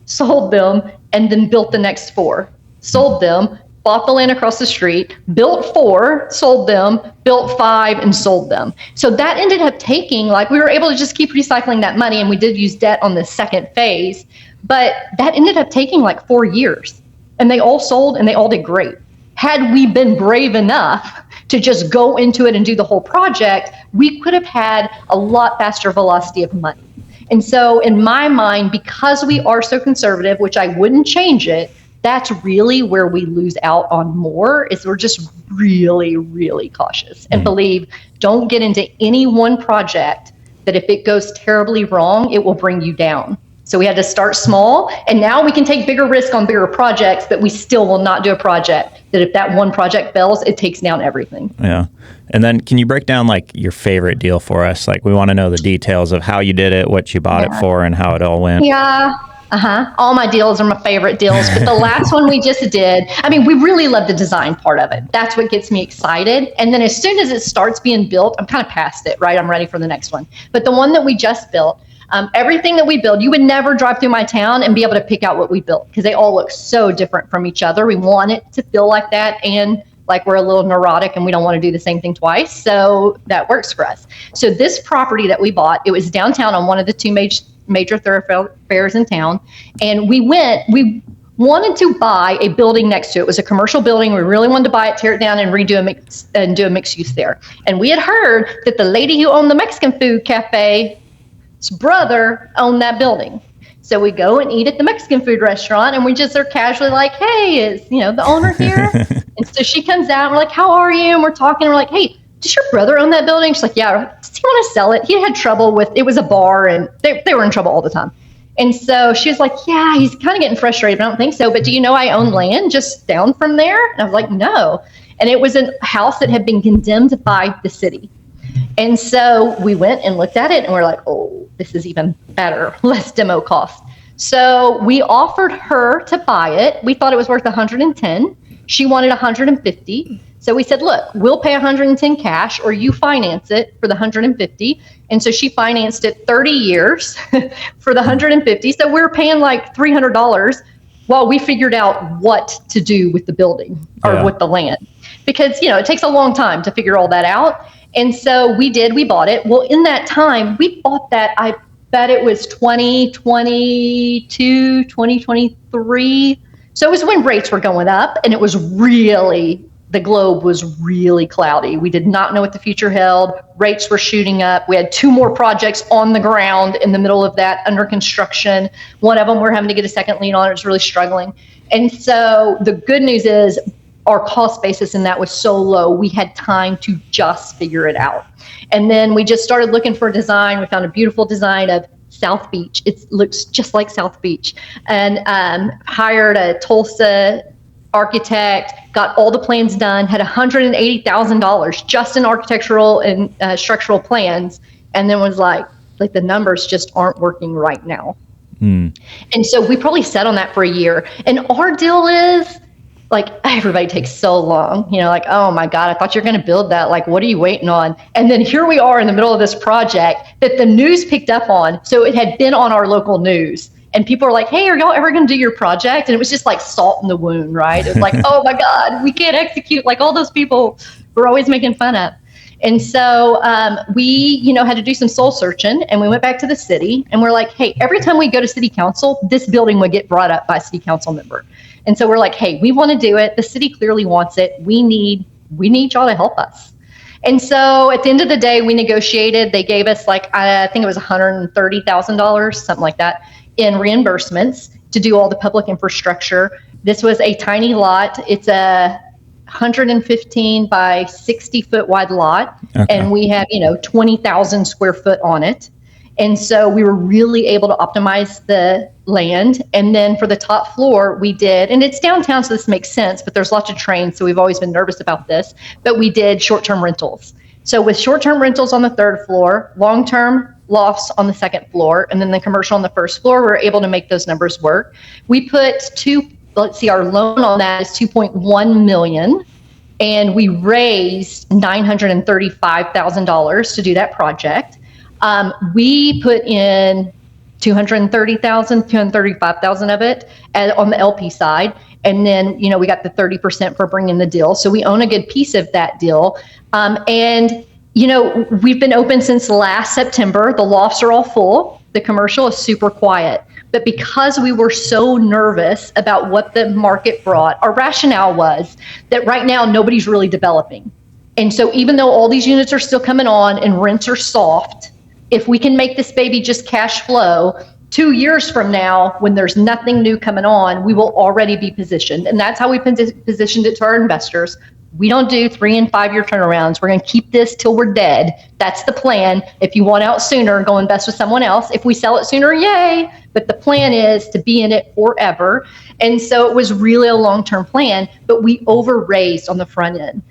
sold them, and then built the next 4, sold them, bought the land across the street, built 4, sold them, built 5, and sold them. So that ended up taking, we were able to just keep recycling that money, and we did use debt on the second phase, but that ended up taking 4 years. And they all sold, and they all did great. Had we been brave enough to just go into it and do the whole project, we could have had a lot faster velocity of money. And so in my mind, because we are so conservative, which I wouldn't change it, that's really where we lose out on more, is we're just really, really cautious and don't get into any one project that if it goes terribly wrong, it will bring you down. So we had to start small, and now we can take bigger risk on bigger projects, but we still will not do a project that if that one project fails, it takes down everything. Yeah. And then can you break down your favorite deal for us? We want to know the details of how you did it, what you bought it for, and how it all went. Yeah. All my deals are my favorite deals, but the last one we just did, we really love the design part of it. That's what gets me excited. And then as soon as it starts being built, I'm kind of past it, right? I'm ready for the next one. But the one that we just built, everything that we build, you would never drive through my town and be able to pick out what we built because they all look so different from each other. We want it to feel like that, and we're a little neurotic and we don't want to do the same thing twice. So that works for us. So this property that we bought, it was downtown on one of the 2 major thoroughfares in town. And we wanted to buy a building next to it. It was a commercial building. We really wanted to buy it, tear it down, and do a mixed use there. And we had heard that the lady who owned the Mexican food cafe's brother owned that building. So we go and eat at the Mexican food restaurant, and we just are casually like, hey, is the owner here? And so she comes out, and we're like, how are you? And we're talking, and we're like, hey, does your brother own that building? She's like, yeah. Does he want to sell it? He had trouble with, it was a bar, and they were in trouble all the time. And so she was like, yeah, he's kind of getting frustrated, but I don't think so. But do you know I own land just down from there? And I was like, no. And it was a house that had been condemned by the city. And so we went and looked at it, and we're like, oh, this is even better, less demo cost. So we offered her to buy it. We thought it was worth 110. She wanted 150. So we said, look, we'll pay 110 cash, or you finance it for the 150. And so she financed it 30 years for the 150. So we were paying $300 while we figured out what to do with the building or with the land. Because, it takes a long time to figure all that out. And so we bought it. Well, in that time, we bought that, I bet it was 2022, 2023. So it was when rates were going up, and it was really the globe was really cloudy. We did not know what the future held. Rates were shooting up. We had 2 more projects on the ground in the middle of that under construction. One of them we're having to get a second lien on. It was really struggling. And so the good news is our cost basis in that was so low, we had time to just figure it out. And then we just started looking for a design. We found a beautiful design of South Beach. It looks just like South Beach. And hired a Tulsa architect, got all the plans done, had $180,000 just in architectural and structural plans, and then was like the numbers just aren't working right now. And so we probably sat on that for a year. And our deal is, like, everybody takes so long, like, oh my God, I thought you were going to build that. Like, what are you waiting on? And then here we are in the middle of this project that the news picked up on. So it had been on our local news. And people are like, hey, are y'all ever going to do your project? And it was just like salt in the wound, right? It was like, oh my God, we can't execute like all those people we're always making fun of. And so we, had to do some soul searching, and we went back to the city, and we're like, hey, every time we go to city council, this building would get brought up by a city council member. And so we're like, hey, we want to do it. The city clearly wants it. We need y'all to help us. And so at the end of the day, we negotiated. They gave us I think it was $130,000, something like that, in reimbursements to do all the public infrastructure. This was a tiny lot. It's a 115 by 60 foot wide lot. Okay. And we have, 20,000 square foot on it. And so we were really able to optimize the land. And then for the top floor, we did, and it's downtown, so this makes sense, but there's lots of trains, so we've always been nervous about this, but we did short-term rentals. So with short-term rentals on the 3rd floor, long-term lofts on the 2nd floor, and then the commercial on the 1st floor, we're able to make those numbers work. We put our loan on that is $2.1 million, and we raised $935,000 to do that project. We put in $235,000 of it on the LP side. And then, we got the 30% for bringing the deal. So we own a good piece of that deal. And we've been open since last September. The lofts are all full. The commercial is super quiet. But because we were so nervous about what the market brought, our rationale was that right now nobody's really developing. And so even though all these units are still coming on and rents are soft, if we can make this baby just cash flow, 2 years from now, when there's nothing new coming on, we will already be positioned. And that's how we positioned it to our investors. We don't do 3 and 5 year turnarounds. We're going to keep this till we're dead. That's the plan. If you want out sooner, go invest with someone else. If we sell it sooner, yay. But the plan is to be in it forever. And so it was really a long-term plan, but we over-raised on the front end.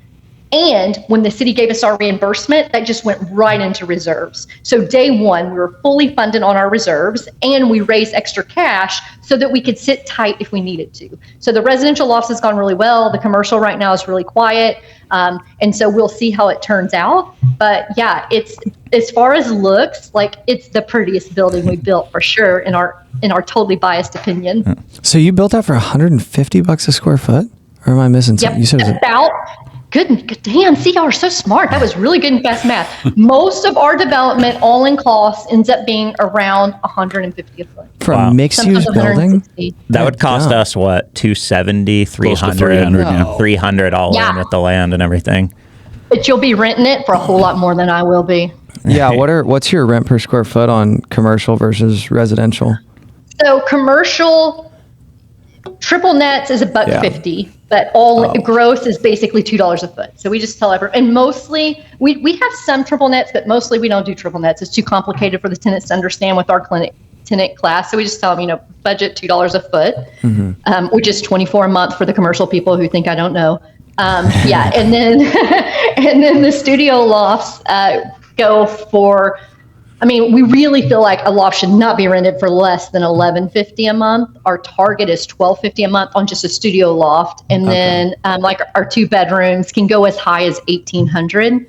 And when the city gave us our reimbursement, that just went right into reserves. So day one, we were fully funded on our reserves, and we raised extra cash so that we could sit tight if we needed to. So the residential lofts has gone really well. The commercial right now is really quiet. And so we'll see how it turns out. But yeah, it's, as far as looks, like it's the prettiest building we built for sure, in our totally biased opinion. So you built that for $150 a square foot? Or am I missing something? Yep, You said it was about. Good damn, see, y'all are so smart. That was really good and fast math. Most of our development, all in cost, ends up being around $150 a foot. For a mixed-use building? That would cost us, what, $270, $300, $300 all in with the land and everything. But you'll be renting it for a whole lot more than I will be. Yeah, what's your rent per square foot on commercial versus residential? So commercial, triple nets is $1.50. But gross is basically $2 a foot. So we just tell everyone, and mostly we have some triple nets, but mostly we don't do triple nets. It's too complicated for the tenants to understand with our tenant class. So we just tell them, budget $2 a foot, which is $24 a month for the commercial people who think I don't know. Yeah, and then and then the studio lofts go for. We really feel like a loft should not be rented for less than $1,150 a month. Our target is $1,250 a month on just a studio loft, and then our 2 bedrooms can go as high as $1,800.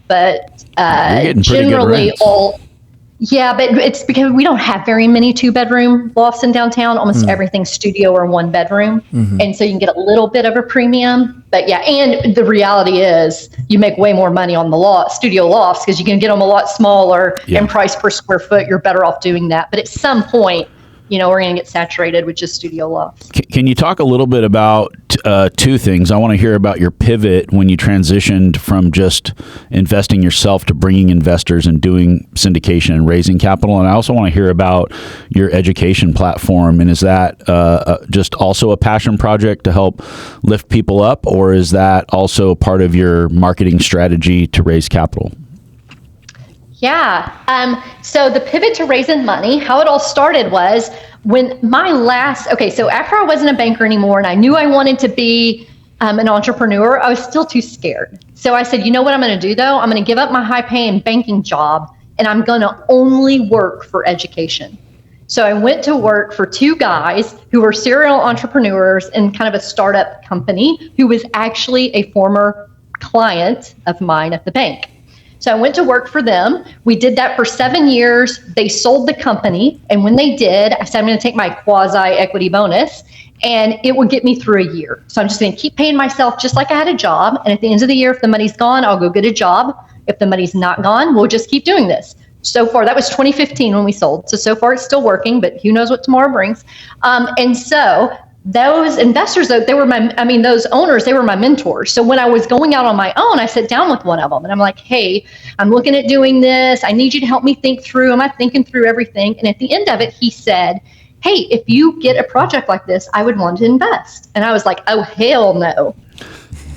But generally but it's because we don't have very many 2-bedroom lofts in downtown. Almost everything's studio or 1 bedroom, and so you can get a little bit of a premium. But yeah, and the reality is you make way more money on the studio lofts because you can get them a lot smaller and price per square foot. You're better off doing that. But at some point, we're going to get saturated with just studio lofts. Can you talk a little bit about two things? I want to hear about your pivot when you transitioned from just investing yourself to bringing investors and doing syndication and raising capital. And I also want to hear about your education platform. And is that just also a passion project to help lift people up, or is that also part of your marketing strategy to raise capital? Yeah. So the pivot to raising money, how it all started was when so after I wasn't a banker anymore and I knew I wanted to be an entrepreneur, I was still too scared. So I said, you know what I'm going to do though? I'm going to give up my high paying banking job and I'm going to only work for education. So I went to work for two guys who were serial entrepreneurs in kind of a startup company who was actually a former client of mine at the bank. So I went to work for them. We did that for 7 years. They sold the company. And when they did, I said, I'm going to take my quasi-equity bonus and it will get me through a year. So I'm just going to keep paying myself just like I had a job. And at the end of the year, if the money's gone, I'll go get a job. If the money's not gone, we'll just keep doing this. So far, that was 2015 when we sold. So far it's still working, but who knows what tomorrow brings. And so those investors, those owners, they were my mentors. So when I was going out on my own, I sat down with one of them and I'm like, hey, I'm looking at doing this. I need you to help me think through. Am I thinking through everything? And at the end of it, he said, hey, if you get a project like this, I would want to invest. And I was like, oh, hell no.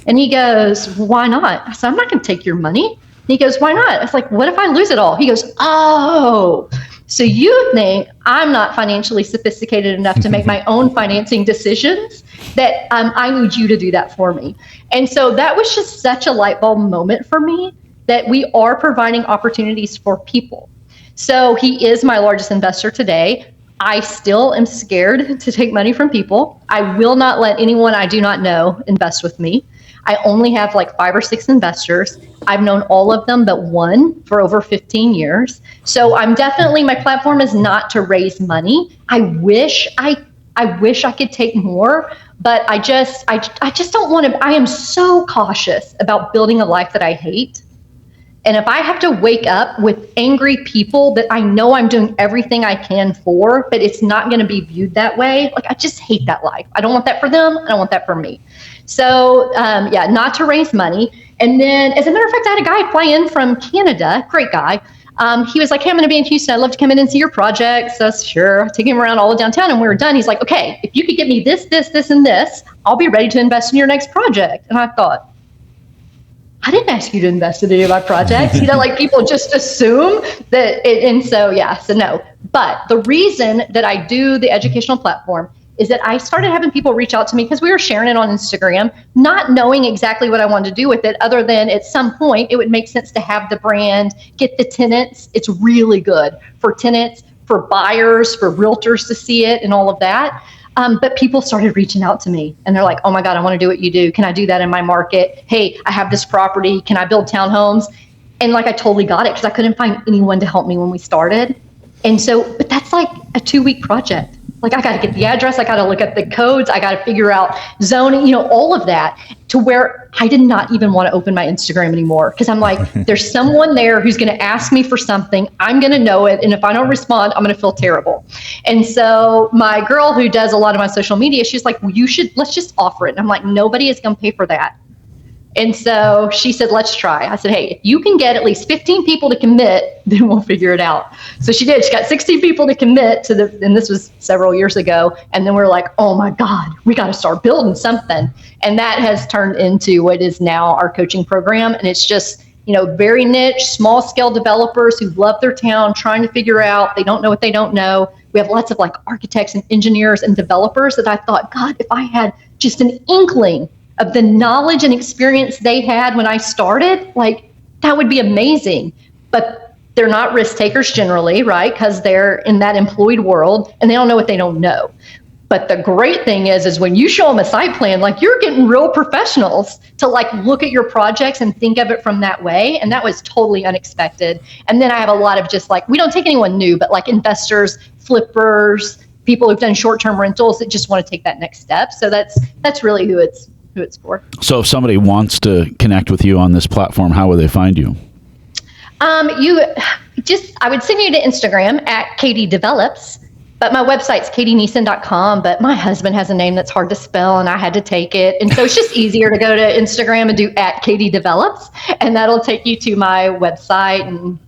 And he goes, why not? I said, I'm not going to take your money. And he goes, why not? I was like, what if I lose it all? He goes, oh, so you think I'm not financially sophisticated enough to make my own financing decisions, that I need you to do that for me. And so that was just such a light bulb moment for me, that we are providing opportunities for people. So he is my largest investor today. I still am scared to take money from people. I will not let anyone I do not know invest with me. I only have like 5 or 6 investors. I've known all of them but one for over 15 years. So my platform is not to raise money. I wish I could take more, but I just don't want to. I am so cautious about building a life that I hate. And if I have to wake up with angry people that I know I'm doing everything I can for, but it's not going to be viewed that way, like I just hate that life. I don't want that for them. I don't want that for me. So not to raise money. And then, as a matter of fact, I had a guy fly in from Canada, great guy. He was like, hey, I'm going to be in Houston. I'd love to come in and see your projects. So sure, I took him around all of downtown and we were done. He's like, okay, if you could get me this, this, this, and this, I'll be ready to invest in your next project. And I thought, I didn't ask you to invest in any of my projects. Like people just assume that. So no. But the reason that I do the educational platform is that I started having people reach out to me because we were sharing it on Instagram, not knowing exactly what I wanted to do with it, other than at some point it would make sense to have the brand, get the tenants. It's really good for tenants, for buyers, for realtors to see it and all of that. But people started reaching out to me and they're like, oh my God, I want to do what you do. Can I do that in my market? Hey, I have this property. Can I build townhomes? And like, I totally got it because I couldn't find anyone to help me when we started. And so, but that's like a 2-week project. Like I got to get the address. I got to look at the codes. I got to figure out zoning, all of that, to where I did not even want to open my Instagram anymore. Because I'm like, there's someone there who's going to ask me for something. I'm going to know it. And if I don't respond, I'm going to feel terrible. And so my girl who does a lot of my social media, she's like, well, let's just offer it. And I'm like, nobody is going to pay for that. And so she said, let's try. I said, hey, if you can get at least 15 people to commit, then we'll figure it out. So she did. She got 16 people to commit and this was several years ago. And then we're like, oh my God, we got to start building something. And that has turned into what is now our coaching program. And it's just, very niche, small scale developers who love their town, trying to figure out, they don't know what they don't know. We have lots of like architects and engineers and developers that I thought, God, if I had just an inkling of the knowledge and experience they had when I started, like that would be amazing. But they're not risk takers generally, right? Because they're in that employed world and they don't know what they don't know. But the great thing is when you show them a site plan, like you're getting real professionals to like look at your projects and think of it from that way. And that was totally unexpected. And then I have a lot of just like, we don't take anyone new, but like investors, flippers, people who've done short-term rentals that just want to take that next step. So that's really who it's for. So if somebody wants to connect with you on this platform, how would they find you? I would send you to Instagram at Katie Develops. But my website's katieneason.com, but my husband has a name that's hard to spell and I had to take it. And so it's just easier to go to Instagram and do @KatieDevelops, and that'll take you to my website and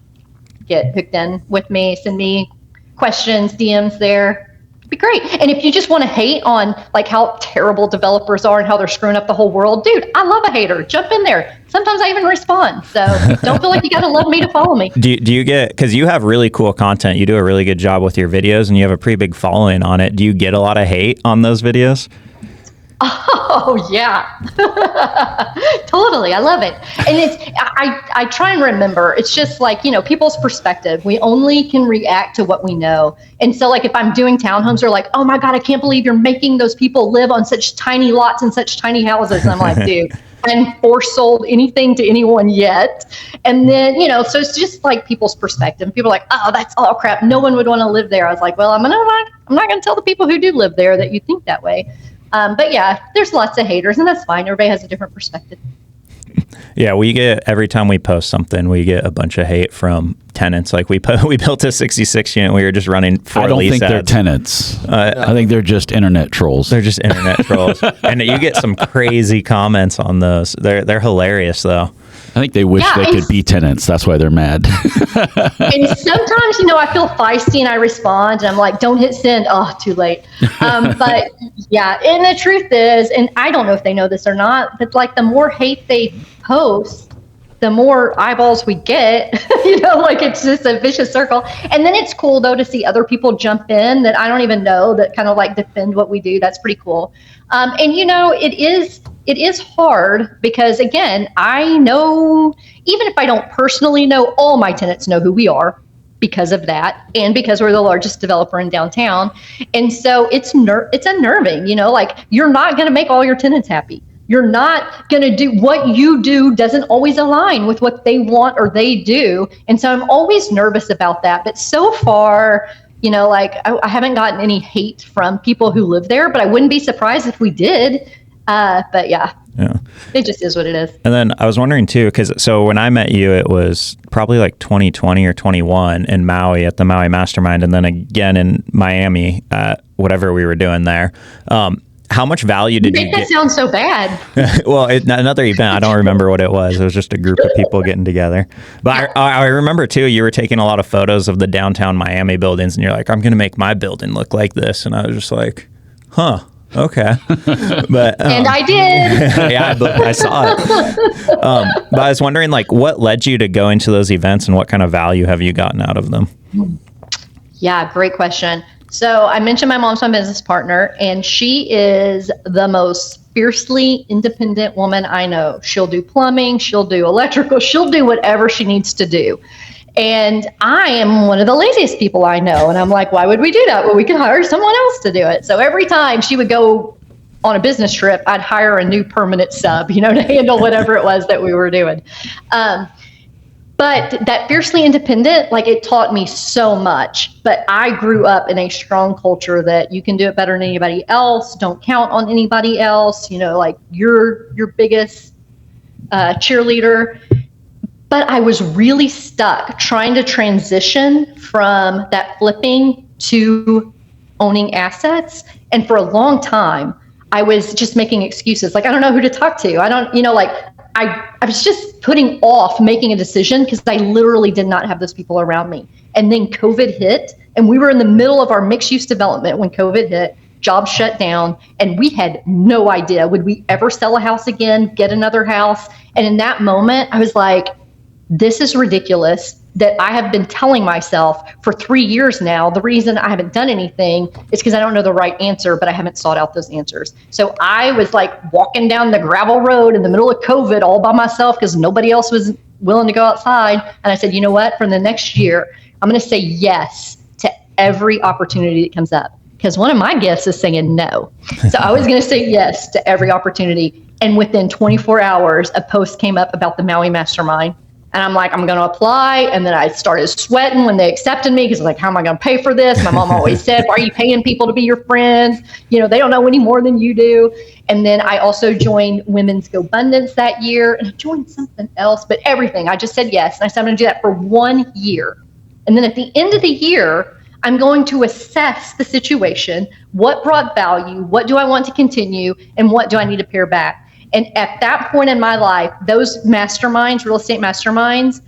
get hooked in with me, send me questions, DMs there. It'd be great. And if you just want to hate on like how terrible developers are and how they're screwing up the whole world, dude, I love a hater. Jump in there. Sometimes I even respond. So don't feel like you got to love me to follow me. Do you get, because you have really cool content, you do a really good job with your videos and you have a pretty big following on it. Do you get a lot of hate on those videos? Oh yeah, totally. I love it. And I try and remember, it's just like, people's perspective. We only can react to what we know. And so like, if I'm doing townhomes, they're like, oh my God, I can't believe you're making those people live on such tiny lots and such tiny houses. And I'm like, dude, I haven't force sold anything to anyone yet. And then, so it's just like people's perspective. People are like, oh, that's all crap. No one would want to live there. I was like, well, I'm not going to tell the people who do live there that you think that way. But yeah, there's lots of haters, and that's fine. Everybody has a different perspective. Yeah, every time we post something, we get a bunch of hate from tenants. Like we built a 66 unit. We were just running 4 I don't lease think ads. they're tenants. I think they're just internet trolls. They're just internet trolls, and you get some crazy comments on those. They're hilarious though. I think they wish they could be tenants. That's why they're mad. And sometimes, I feel feisty and I respond and I'm like, don't hit send. Oh, too late. But yeah, and the truth is, and I don't know if they know this or not, but like the more hate they post, the more eyeballs we get, like it's just a vicious circle. And then it's cool though to see other people jump in that I don't even know that kind of like defend what we do. That's pretty cool. And it is hard because again, I know, even if I don't personally know, all my tenants know who we are because of that. And because we're the largest developer in downtown. And so it's unnerving, like you're not going to make all your tenants happy. You're not going to do what you do doesn't always align with what they want or they do. And so I'm always nervous about that. But so far, I haven't gotten any hate from people who live there, but I wouldn't be surprised if we did. But yeah, it just is what it is. And then I was wondering too, so when I met you, it was probably like 2020 or 21 in Maui at the Maui Mastermind. And then again in Miami, whatever we were doing there. How much value did you get? That sounds so bad. Well, another event. I don't remember what it was. It was just a group of people getting together. But I remember too, you were taking a lot of photos of the downtown Miami buildings and you're like, I'm going to make my building look like this. And I was just like, huh. Okay, but and I did. Yeah, I saw it. But I was wondering, like, what led you to go into those events, and what kind of value have you gotten out of them? Yeah, great question. So I mentioned my mom's my business partner, and she is the most fiercely independent woman I know. She'll do plumbing, she'll do electrical, she'll do whatever she needs to do. And I am one of the laziest people I know. And I'm like, why would we do that? Well, we could hire someone else to do it. So every time she would go on a business trip, I'd hire a new permanent sub, to handle whatever it was that we were doing. But that fiercely independent, like it taught me so much. But I grew up in a strong culture that you can do it better than anybody else. Don't count on anybody else. Like you're your biggest cheerleader. But I was really stuck trying to transition from that flipping to owning assets. And for a long time, I was just making excuses. Like, I don't know who to talk to. I don't, I was just putting off making a decision because I literally did not have those people around me. And then COVID hit, and we were in the middle of our mixed use development when COVID hit. Jobs shut down, and we had no idea, would we ever sell a house again, get another house? And in that moment, I was like, this is ridiculous that I have been telling myself for 3 years now. The reason I haven't done anything is because I don't know the right answer, but I haven't sought out those answers. So I was like walking down the gravel road in the middle of COVID all by myself because nobody else was willing to go outside. And I said, you know what, for the next year, I'm going to say yes to every opportunity that comes up. Because one of my gifts is saying no. So I was going to say yes to every opportunity. And within 24 hours, a post came up about the Maui Mastermind. And I'm like, I'm going to apply. And then I started sweating when they accepted me because I'm like, how am I going to pay for this? My mom always said, why are you paying people to be your friends? They don't know any more than you do. And then I also joined Women's Go Abundance that year. And I joined something else, but everything. I just said yes. And I said, I'm going to do that for 1 year. And then at the end of the year, I'm going to assess the situation. What brought value? What do I want to continue? And what do I need to pare back? And at that point in my life, those masterminds, real estate masterminds,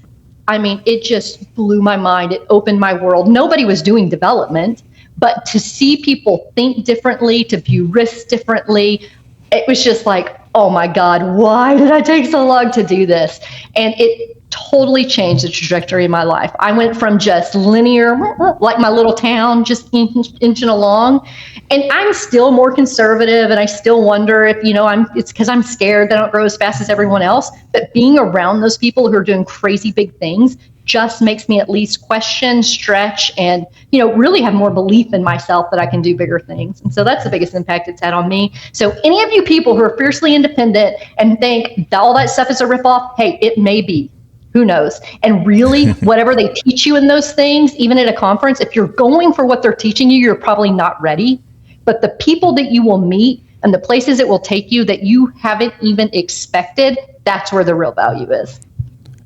I mean, it just blew my mind. It opened my world. Nobody was doing development, but to see people think differently, to view risks differently, it was just like, oh my God, why did I take so long to do this? And it totally changed the trajectory of my life. I went from just linear, like my little town, just inching along. And I'm still more conservative, and I still wonder if, it's because I'm scared that I don't grow as fast as everyone else. But being around those people who are doing crazy big things just makes me at least question, stretch, and, really have more belief in myself that I can do bigger things. And so that's the biggest impact it's had on me. So any of you people who are fiercely independent and think all that stuff is a ripoff, hey, it may be. Who knows? And really, whatever they teach you in those things, even at a conference, if you're going for what they're teaching you, you're probably not ready. But the people that you will meet and the places it will take you that you haven't even expected, that's where the real value is.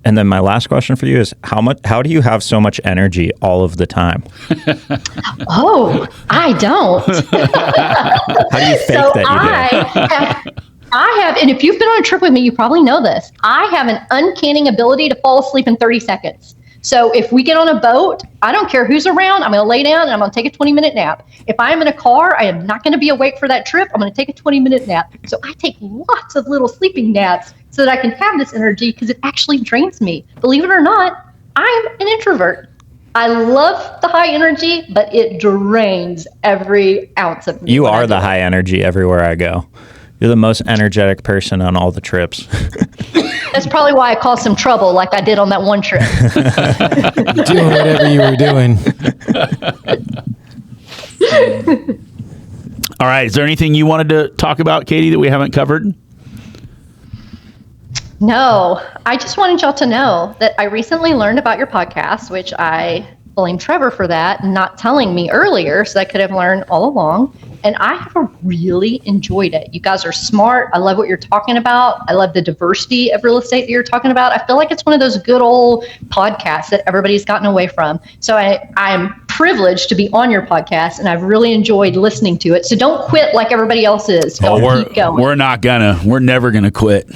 And then my last question for you is, how do you have so much energy all of the time? Oh, I don't. How do you fake that you do? I have, and if you've been on a trip with me, you probably know this. I have an uncanny ability to fall asleep in 30 seconds. So if we get on a boat, I don't care who's around, I'm going to lay down and I'm going to take a 20-minute nap. If I'm in a car, I am not going to be awake for that trip. I'm going to take a 20-minute nap. So I take lots of little sleeping naps so that I can have this energy, because it actually drains me. Believe it or not, I am an introvert. I love the high energy, but it drains every ounce of me. You are the high energy everywhere I go. You're the most energetic person on all the trips. That's probably why I caused some trouble like I did on that one trip. Doing whatever you were doing. All right. Is there anything you wanted to talk about, Katie, that we haven't covered? No, I just wanted y'all to know that I recently learned about your podcast, which I blame Trevor for that, not telling me earlier, so I could have learned all along. And I have really enjoyed it. You guys are smart. I love what you're talking about. I love the diversity of real estate that you're talking about. I feel like it's one of those good old podcasts that everybody's gotten away from. So I'm privileged to be on your podcast, and I've really enjoyed listening to it. So don't quit like everybody else is. Keep going. We're never gonna quit.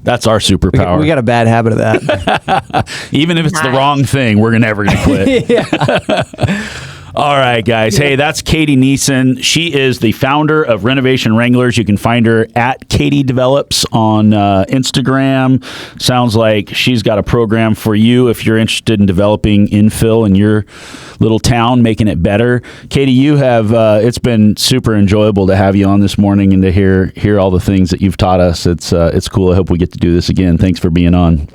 That's our superpower. We got a bad habit of that. Even if it's the wrong thing, we're never going to quit. Yeah. All right, guys. Hey, that's Katie Neason. She is the founder of Renovation Wranglers. You can find her at Katie Develops on Instagram. Sounds like she's got a program for you if you're interested in developing infill in your little town, making it better. Katie, you have it's been super enjoyable to have you on this morning and to hear all the things that you've taught us. It's cool. I hope we get to do this again. Thanks for being on.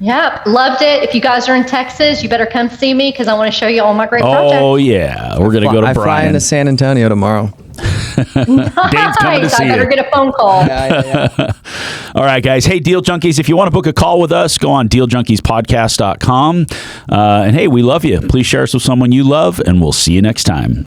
Yeah, loved it. If you guys are in Texas, you better come see me, because I want to show you all my great projects. Oh, yeah. We're going to go to I fly Bryan. into San Antonio tomorrow. Dave's coming to see I better you. get a phone call. Yeah. All right, guys. Hey, Deal Junkies, if you want to book a call with us, go on dealjunkiespodcast.com. And hey, we love you. Please share us with someone you love, and we'll see you next time.